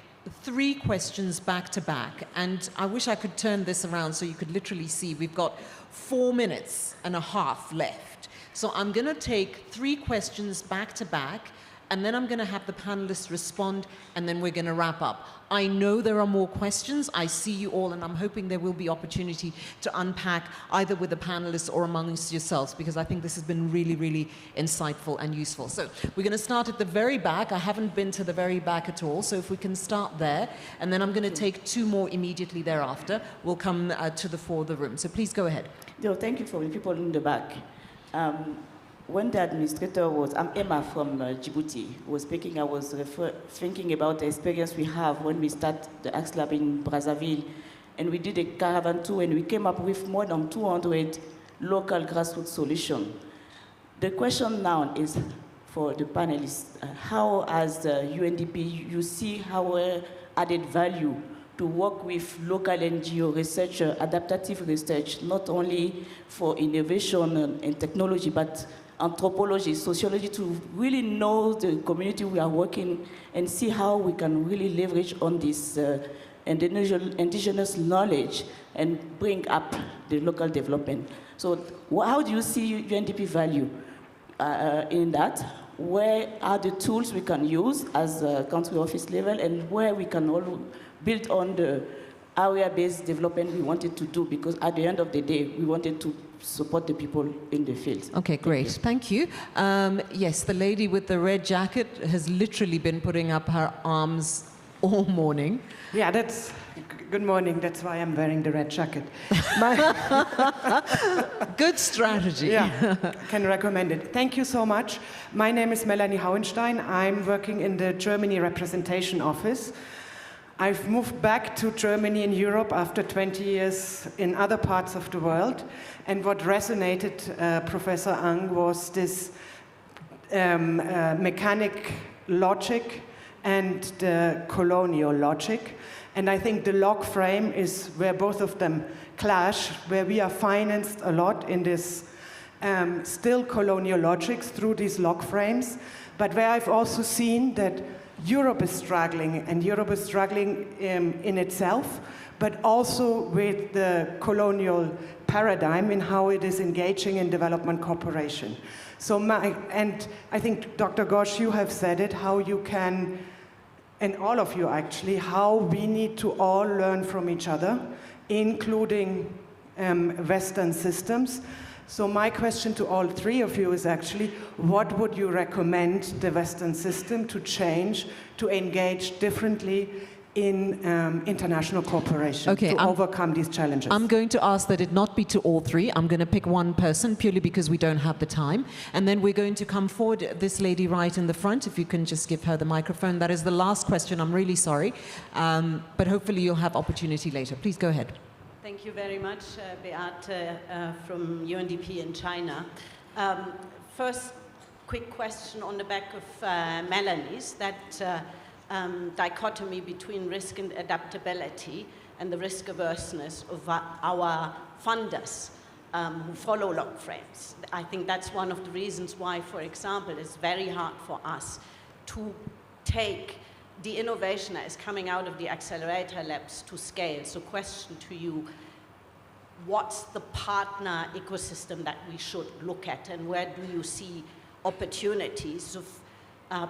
3 questions back to back, and I wish I could turn this around so you could literally see we've got 4 minutes and a half left. So I'm going to take 3 questions back to back, and then I'm going to have the panelists respond, and then we're going to wrap up. I know there are more questions. I see you all, and I'm hoping there will be opportunity to unpack either with the panelists or amongst yourselves, because I think this has been really, really insightful and useful. So we're going to start at the very back. I haven't been to the very back at all, so if we can start there, and then I'm going to take two more immediately thereafter. We'll come to the fore of the room. So please go ahead. No, thank you for the people in the back. When the administrator was, I'm Emma from Djibouti, was speaking, I was thinking about the experience we have when we start the Axe Lab in Brazzaville, and we did a caravan tour, and we came up with more than 200 local grassroots solutions. The question now is for the panelists, how as the UNDP you see our added value to work with local NGO researcher, adaptive research, not only for innovation and technology, but anthropology, sociology, to really know the community we are working and see how we can really leverage on this indigenous knowledge and bring up the local development. So how do you see UNDP value in that? Where are the tools we can use as a country office level, and where we can all build on the area-based development we wanted to do, because at the end of the day, we wanted to support the people in the field. Okay, great. Thank you. Yes, the lady with the red jacket has literally been putting up her arms all morning. Yeah, that's... Good morning. That's why I'm wearing the red jacket. Good strategy. Yeah, can recommend it. Thank you so much. My name is Melanie Hauenstein. I'm working in the Germany Representation Office. I've moved back to Germany and Europe after 20 years in other parts of the world. And what resonated, Professor Ang, was this mechanic logic and the colonial logic. And I think the log frame is where both of them clash, where we are financed a lot in this still colonial logics through these log frames, but where I've also seen that Europe is struggling, and Europe is struggling in itself, but also with the colonial paradigm in how it is engaging in development cooperation. So and I think, Dr. Ghosh, you have said it, how you can, and all of you actually, how we need to all learn from each other, including Western systems. So my question to all three of you is actually, what would you recommend the Western system to change, to engage differently in international cooperation to overcome these challenges? I'm going to ask that it not be to all three. I'm going to pick one person purely because we don't have the time. And then we're going to come forward, this lady right in the front, if you can just give her the microphone. That is the last question. I'm really sorry. But hopefully you'll have opportunity later. Please go ahead. Thank you very much, Beate from UNDP in China. First, quick question on the back of Melanie's, that dichotomy between risk and adaptability and the risk averseness of our funders who follow log frames. I think that's one of the reasons why, for example, it's very hard for us to take the innovation that is coming out of the accelerator labs to scale. So question to you, what's the partner ecosystem that we should look at, and where do you see opportunities of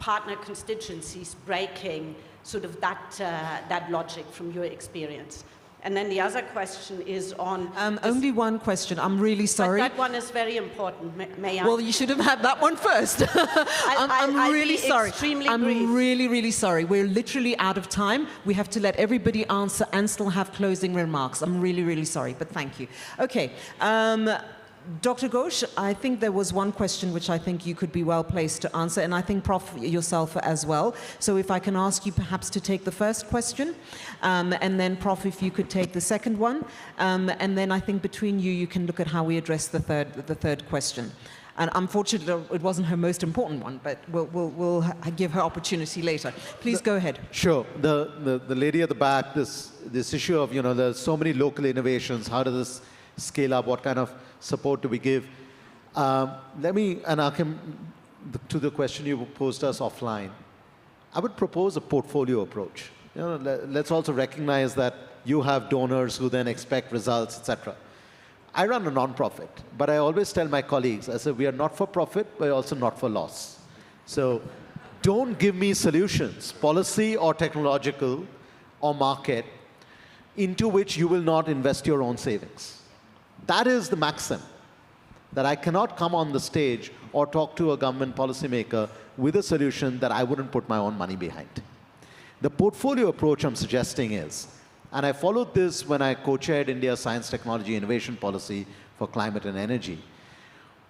partner constituencies breaking sort of that logic from your experience? And then the other question is on... only one question. I'm really sorry. But that one is very important. May I? Well, you should have had that one first. I'm really sorry. I'm really, really sorry. We're literally out of time. We have to let everybody answer and still have closing remarks. I'm really, really sorry, but thank you. Okay. Dr. Ghosh, I think there was one question which I think you could be well placed to answer, and I think Prof yourself as well. So if I can ask you perhaps to take the first question, and then Prof, if you could take the second one, and then I think between you, you can look at how we address the third question. And unfortunately, it wasn't her most important one, but we'll give her opportunity later. Please go ahead. Sure. The lady at the back, this issue of, there's so many local innovations, how does this scale up, what kind of support do we give? Let me, and Akim, to the question you posed us offline, I would propose a portfolio approach. Let's also recognize that you have donors who then expect results, etc. I run a non-profit, but I always tell my colleagues, I say, we are not for profit, but also not for loss. So don't give me solutions, policy or technological or market, into which you will not invest your own savings. That is the maxim, that I cannot come on the stage or talk to a government policymaker with a solution that I wouldn't put my own money behind. The portfolio approach I'm suggesting is, and I followed this when I co-chaired India's Science, Technology, Innovation Policy for Climate and Energy.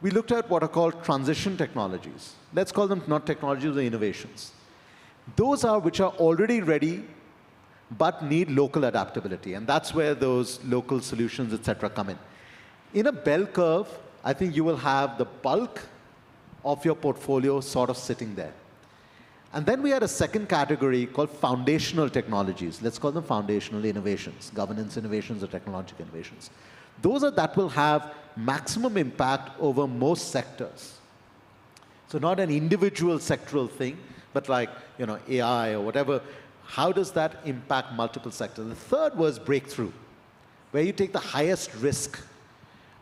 We looked at what are called transition technologies. Let's call them not technologies, but innovations. Those are which are already ready, but need local adaptability. And that's where those local solutions, et cetera, come in. In a bell curve, I think you will have the bulk of your portfolio sort of sitting there. And then we had a second category called foundational technologies. Let's call them foundational innovations, governance innovations or technological innovations. Those are that will have maximum impact over most sectors. So not an individual sectoral thing, but like, you know, AI or whatever. How does that impact multiple sectors? The third was breakthrough, where you take the highest risk.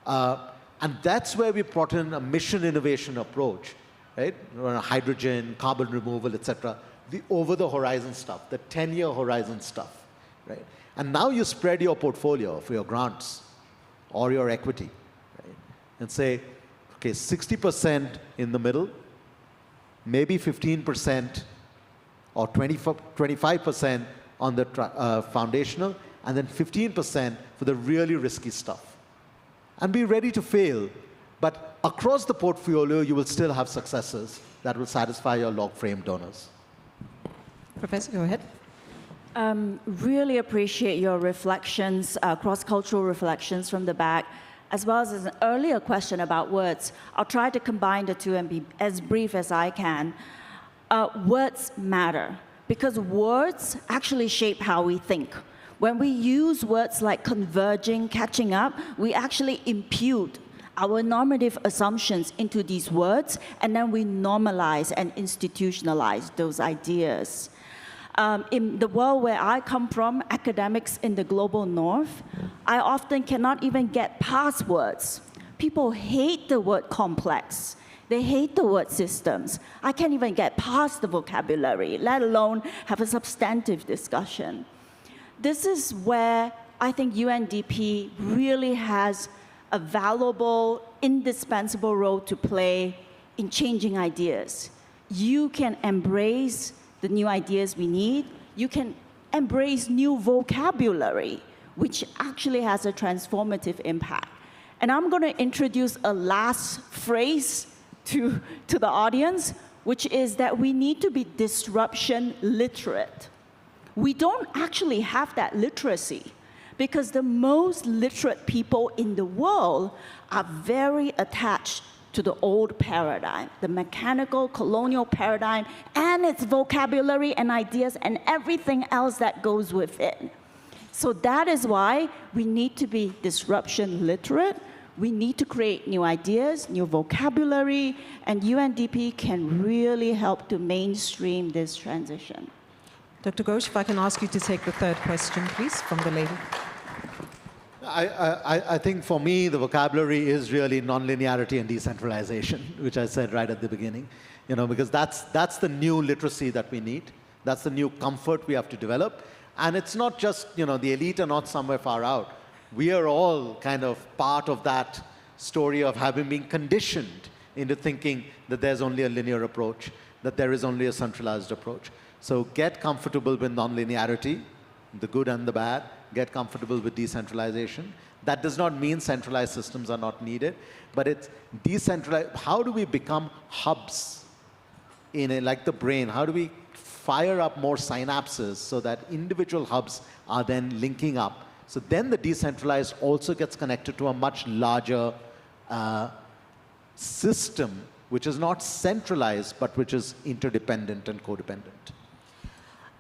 And that's where we brought in a mission innovation approach, right? Hydrogen, carbon removal, et cetera. The over-the-horizon stuff, the 10-year horizon stuff, right? And now you spread your portfolio for your grants or your equity, right? And say, okay, 60% in the middle, maybe 15% or 25% on the foundational, and then 15% for the really risky stuff. And be ready to fail, but across the portfolio, you will still have successes that will satisfy your log frame donors. Professor, go ahead. Really appreciate your reflections, cross-cultural reflections from the back, as well as an earlier question about words. I'll try to combine the two and be as brief as I can. Words matter, because words actually shape how we think. When we use words like converging, catching up, we actually impute our normative assumptions into these words, and then we normalize and institutionalize those ideas. In the world where I come from, academics in the global north, I often cannot even get past words. People hate the word complex. They hate the word systems. I can't even get past the vocabulary, let alone have a substantive discussion. This is where I think UNDP really has a valuable, indispensable role to play in changing ideas. You can embrace the new ideas we need. You can embrace new vocabulary, which actually has a transformative impact. And I'm going to introduce a last phrase to the audience, which is that we need to be disruption literate. We don't actually have that literacy, because the most literate people in the world are very attached to the old paradigm, the mechanical colonial paradigm, and its vocabulary and ideas and everything else that goes with it. So that is why we need to be disruption literate. We need to create new ideas, new vocabulary, and UNDP can really help to mainstream this transition. Dr. Ghosh, if I can ask you to take the third question, please, from the lady. I think for me, the vocabulary is really nonlinearity and decentralization, which I said right at the beginning, you know, because that's the new literacy that we need. That's the new comfort we have to develop. And it's not just, you know, the elite are not somewhere far out. We are all kind of part of that story of having been conditioned into thinking that there's only a linear approach, that there is only a centralized approach. So get comfortable with nonlinearity, the good and the bad. Get comfortable with decentralization. That does not mean centralized systems are not needed, but it's decentralized. How do we become hubs like the brain? How do we fire up more synapses so that individual hubs are then linking up? So then the decentralized also gets connected to a much larger system, which is not centralized, but which is interdependent and codependent.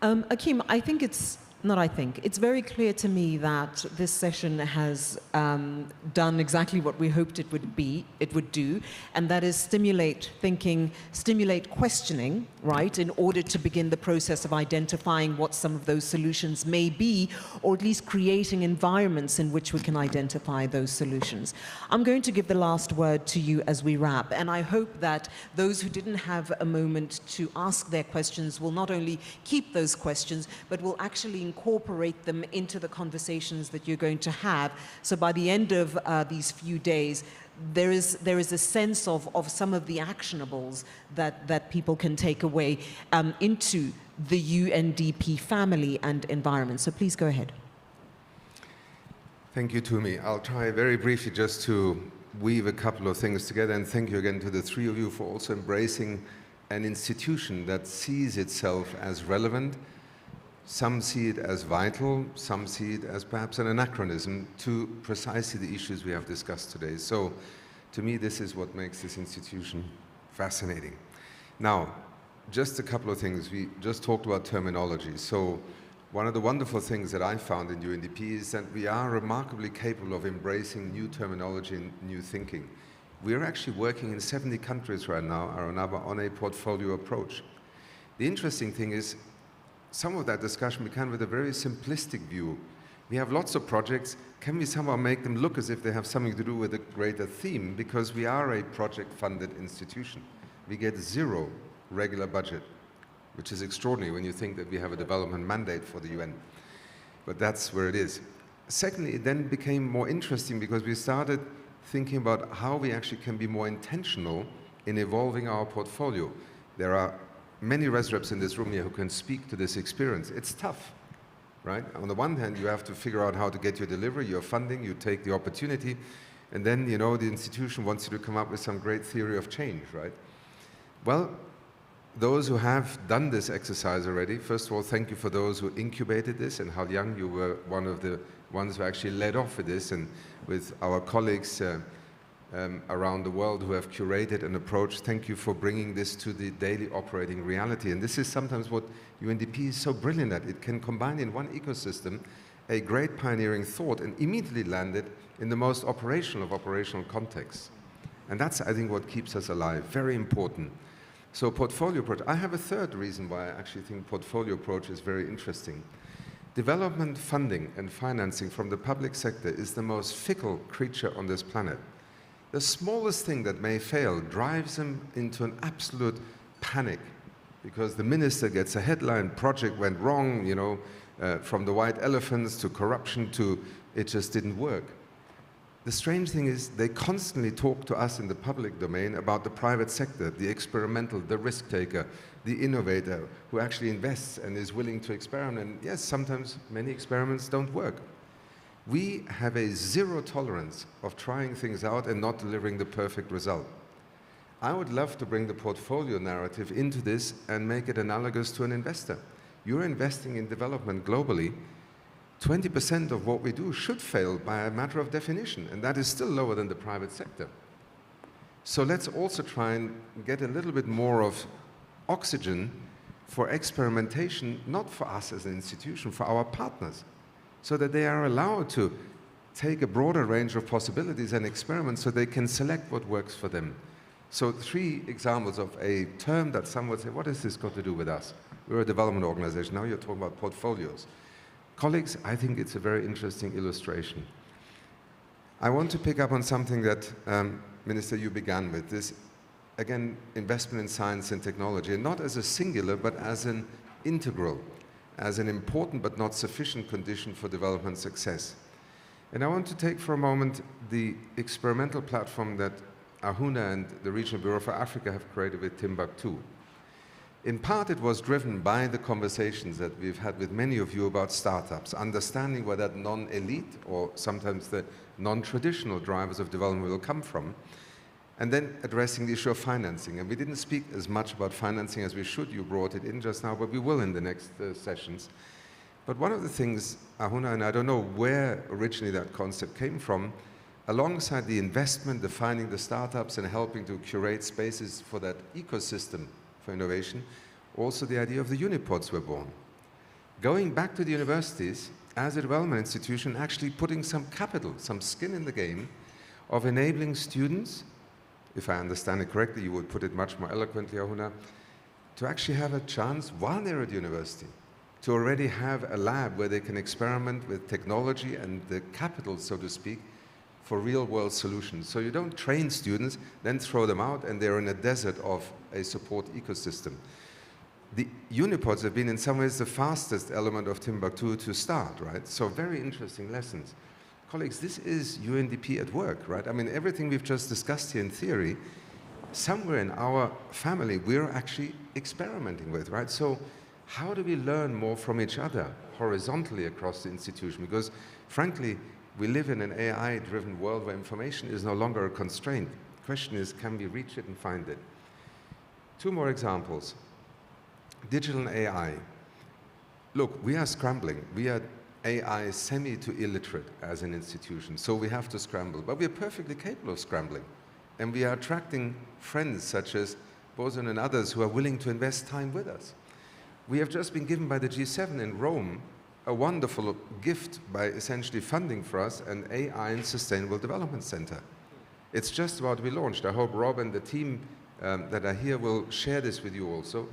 Akeem, I think it's It's very clear to me that this session has done exactly what we hoped it would do, and that is stimulate thinking, stimulate questioning, right, in order to begin the process of identifying what some of those solutions may be, or at least creating environments in which we can identify those solutions. I'm going to give the last word to you as we wrap, and I hope that those who didn't have a moment to ask their questions will not only keep those questions, but will actually incorporate them into the conversations that you're going to have. So by the end of these few days, there is a sense of some of the actionables that people can take away into the UNDP family and environment. So please go ahead. Thank you, Tumi. I'll try very briefly just to weave a couple of things together, and thank you again to the three of you for also embracing an institution that sees itself as relevant. Some see it as vital, some see it as perhaps an anachronism to precisely the issues we have discussed today. So, to me, this is what makes this institution fascinating. Now, just a couple of things. We just talked about terminology. So, one of the wonderful things that I found in UNDP is that we are remarkably capable of embracing new terminology and new thinking. We're actually working in 70 countries right now on a portfolio approach. The interesting thing is, some of that discussion began with a very simplistic view. We have lots of projects. Can we somehow make them look as if they have something to do with a greater theme? Because we are a project-funded institution. We get 0 regular budget, which is extraordinary when you think that we have a development mandate for the UN. But that's where it is. Secondly, it then became more interesting because we started thinking about how we actually can be more intentional in evolving our portfolio. There are many res reps in this room here who can speak to this experience. It's tough, right? On the one hand, you have to figure out how to get your delivery, your funding, you take the opportunity, and then, you know, the institution wants you to come up with some great theory of change, right? Well, those who have done this exercise already, first of all, thank you for those who incubated this, and how young you were one of the ones who actually led off with this, and with our colleagues around the world who have curated an approach. Thank you for bringing this to the daily operating reality. And this is sometimes what UNDP is so brilliant at. It can combine in one ecosystem a great pioneering thought and immediately land it in the most operational of operational contexts. And that's, I think, what keeps us alive. Very important. So portfolio approach. I have a third reason why I actually think portfolio approach is very interesting. Development funding and financing from the public sector is the most fickle creature on this planet. The smallest thing that may fail drives them into an absolute panic because the minister gets a headline, project went wrong, you know, from the white elephants to corruption to it just didn't work. The strange thing is they constantly talk to us in the public domain about the private sector, the experimental, the risk taker, the innovator who actually invests and is willing to experiment. And yes, sometimes many experiments don't work. We have a 0 tolerance of trying things out and not delivering the perfect result. I would love to bring the portfolio narrative into this and make it analogous to an investor. You're investing in development globally. 20% of what we do should fail by a matter of definition, and that is still lower than the private sector. So let's also try and get a little bit more of oxygen for experimentation, not for us as an institution, for our partners, so that they are allowed to take a broader range of possibilities and experiments so they can select what works for them. So 3 examples of a term that some would say, what has this got to do with us? We're a development organization. Now you're talking about portfolios. Colleagues, I think it's a very interesting illustration. I want to pick up on something that, Minister, you began with. This, again, investment in science and technology, and not as a singular, but as an integral, as an important but not sufficient condition for development success. And I want to take for a moment the experimental platform that Ahuna and the Regional Bureau for Africa have created with Timbuktu. In part, it was driven by the conversations that we've had with many of you about startups, understanding where that non-elite or sometimes the non-traditional drivers of development will come from, and then addressing the issue of financing. And we didn't speak as much about financing as we should. You brought it in just now, but we will in the next sessions. But one of the things, Ahuna, and I don't know where originally that concept came from, alongside the investment, defining the startups and helping to curate spaces for that ecosystem for innovation, also the idea of the unipods were born. going back to the universities as a development institution, actually putting some capital, some skin in the game of enabling students, if I understand it correctly, you would put it much more eloquently, Ahuna, to actually have a chance while they're at university to already have a lab where they can experiment with technology and the capital, so to speak, for real-world solutions. So you don't train students, then throw them out, and they're in a desert of a support ecosystem. The unipods have been in some ways the fastest element of Timbuktu to start, right? So very interesting lessons. Colleagues, this is UNDP at work, right? I mean, everything we've just discussed here in theory, somewhere in our family, we're actually experimenting with, right? So how do we learn more from each other horizontally across the institution? Because frankly, we live in an AI-driven world where information is no longer a constraint. The question is, can we reach it and find it? Two more examples. Digital and AI. Look, we are scrambling. We are AI semi to illiterate as an institution, so we have to scramble. But we are perfectly capable of scrambling. And we are attracting friends such as Boson and others who are willing to invest time with us. We have just been given by the G7 in Rome a wonderful gift by essentially funding for us an AI and Sustainable Development Center. It's just about to be launched. I hope Rob and the team that are here will share this with you also.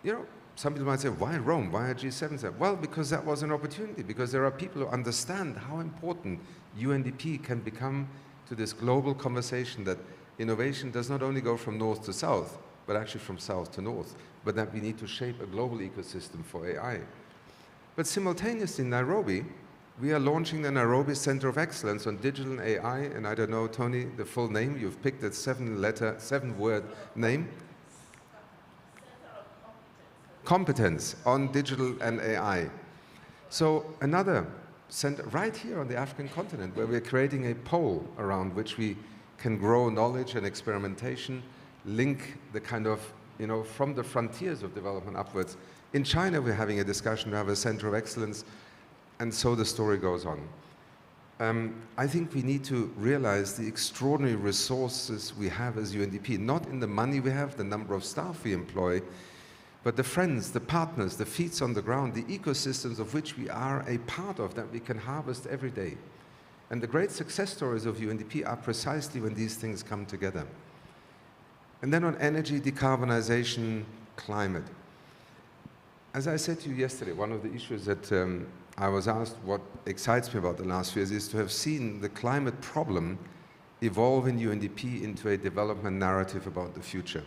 You know, some people might say, why Rome? Why a G7 center? Well, because that was an opportunity, because there are people who understand how important UNDP can become to this global conversation that innovation does not only go from north to south, but actually from south to north, but that we need to shape a global ecosystem for AI. But simultaneously in Nairobi, we are launching the Nairobi Center of Excellence on Digital and AI, and I don't know, Tony, the full name, you've picked a seven-word name. Competence on digital and AI. So another center right here on the African continent where we're creating a pole around which we can grow knowledge and experimentation, link the kind of, you know, from the frontiers of development upwards. In China, we're having a discussion to have a center of excellence, and so the story goes on. I think we need to realize the extraordinary resources we have as UNDP, not in the money we have, the number of staff we employ, but the friends, the partners, the feet on the ground, the ecosystems of which we are a part of that we can harvest every day. And the great success stories of UNDP are precisely when these things come together. And then on energy, decarbonization, climate. As I said to you yesterday, one of the issues that I was asked what excites me about the last few years is to have seen the climate problem evolve in UNDP into a development narrative about the future.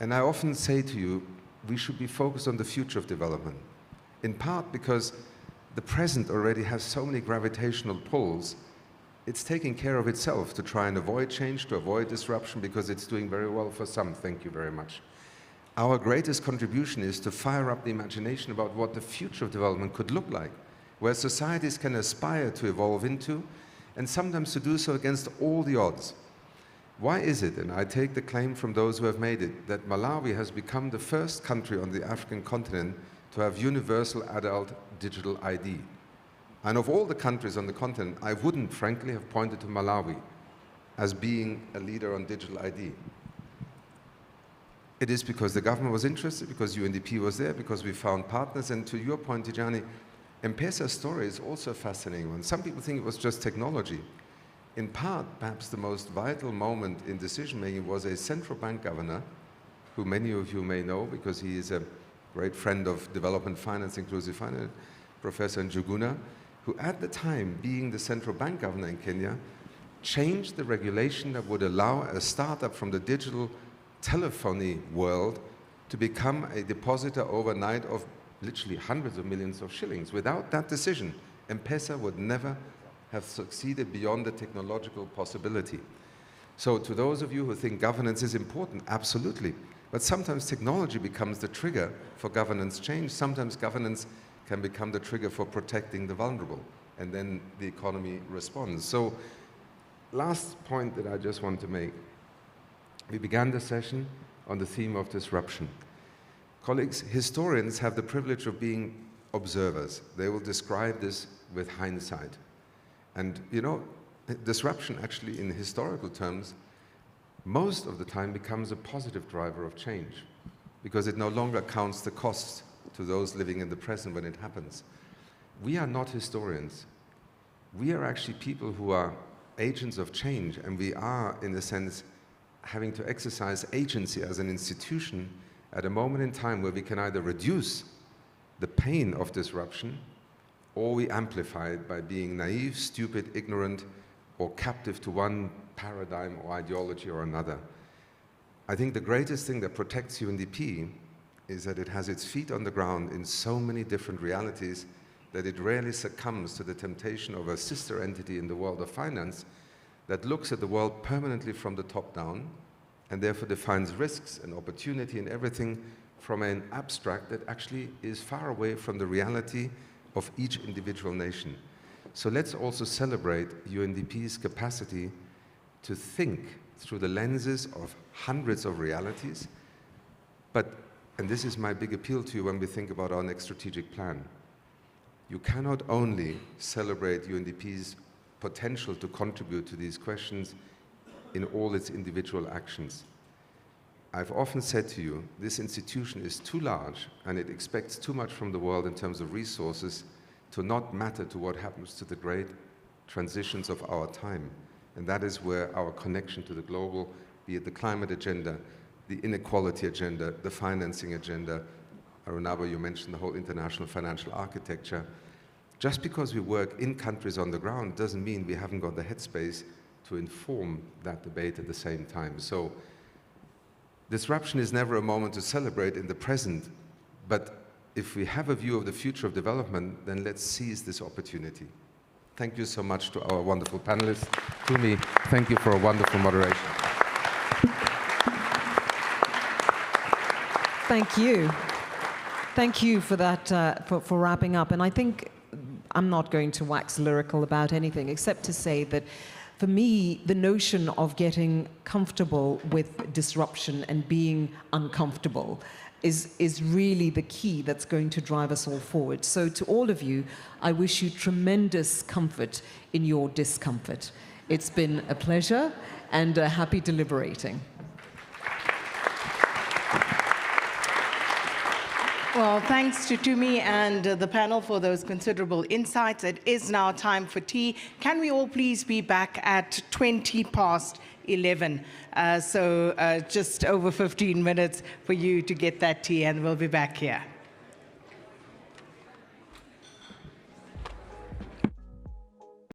And I often say to you, we should be focused on the future of development, in part because the present already has so many gravitational pulls. It's taking care of itself to try and avoid change, to avoid disruption, because it's doing very well for some. Thank you very much. Our greatest contribution is to fire up the imagination about what the future of development could look like, where societies can aspire to evolve into, and sometimes to do so against all the odds. Why is it, and I take the claim from those who have made it, that Malawi has become the first country on the African continent to have universal adult digital ID? And of all the countries on the continent, I wouldn't, frankly, have pointed to Malawi as being a leader on digital ID. It is because the government was interested, because UNDP was there, because we found partners, and to your point, Tijani, M-Pesa's story is also a fascinating one. Some people think it was just technology. In part, perhaps the most vital moment in decision-making was a central bank governor, who many of you may know because he is a great friend of development finance, inclusive finance, Professor Njuguna, who at the time, being the central bank governor in Kenya, changed the regulation that would allow a startup from the digital telephony world to become a depositor overnight of literally hundreds of millions of shillings. Without that decision, M-Pesa would never have succeeded beyond the technological possibility. So to those of you who think governance is important, absolutely. But sometimes technology becomes the trigger for governance change. Sometimes governance can become the trigger for protecting the vulnerable, and then the economy responds. So last point that I just want to make. We began the session on the theme of disruption. Colleagues, historians have the privilege of being observers. They will describe this with hindsight. And, you know, disruption actually in historical terms, most of the time becomes a positive driver of change because it no longer counts the costs to those living in the present when it happens. We are not historians. We are actually people who are agents of change, and we are, in a sense, having to exercise agency as an institution at a moment in time where we can either reduce the pain of disruption or we amplify it by being naive, stupid, ignorant, or captive to one paradigm or ideology or another. I think the greatest thing that protects UNDP is that it has its feet on the ground in so many different realities that it rarely succumbs to the temptation of a sister entity in the world of finance that looks at the world permanently from the top down and therefore defines risks and opportunity and everything from an abstract that actually is far away from the reality of each individual nation. So let's also celebrate UNDP's capacity to think through the lenses of hundreds of realities. But, and this is my big appeal to you when we think about our next strategic plan, you cannot only celebrate UNDP's potential to contribute to these questions in all its individual actions. I've often said to you, this institution is too large and it expects too much from the world in terms of resources to not matter to what happens to the great transitions of our time. And that is where our connection to the global, be it the climate agenda, the inequality agenda, the financing agenda, Arunaba, you mentioned the whole international financial architecture. Just because we work in countries on the ground doesn't mean we haven't got the headspace to inform that debate at the same time. So disruption is never a moment to celebrate in the present, but if we have a view of the future of development, then let's seize this opportunity. Thank you so much to our wonderful panelists. Tumi, thank you for a wonderful moderation. Thank you. Thank you for that, for wrapping up. And I think I'm not going to wax lyrical about anything except to say that for me, the notion of getting comfortable with disruption and being uncomfortable is really the key that's going to drive us all forward. So to all of you, I wish you tremendous comfort in your discomfort. It's been a pleasure and happy deliberating. Well, thanks to Tumi and the panel for those considerable insights. It is now time for tea. Can we all please be back at 11:20? So just over 15 minutes for you to get that tea, and we'll be back here.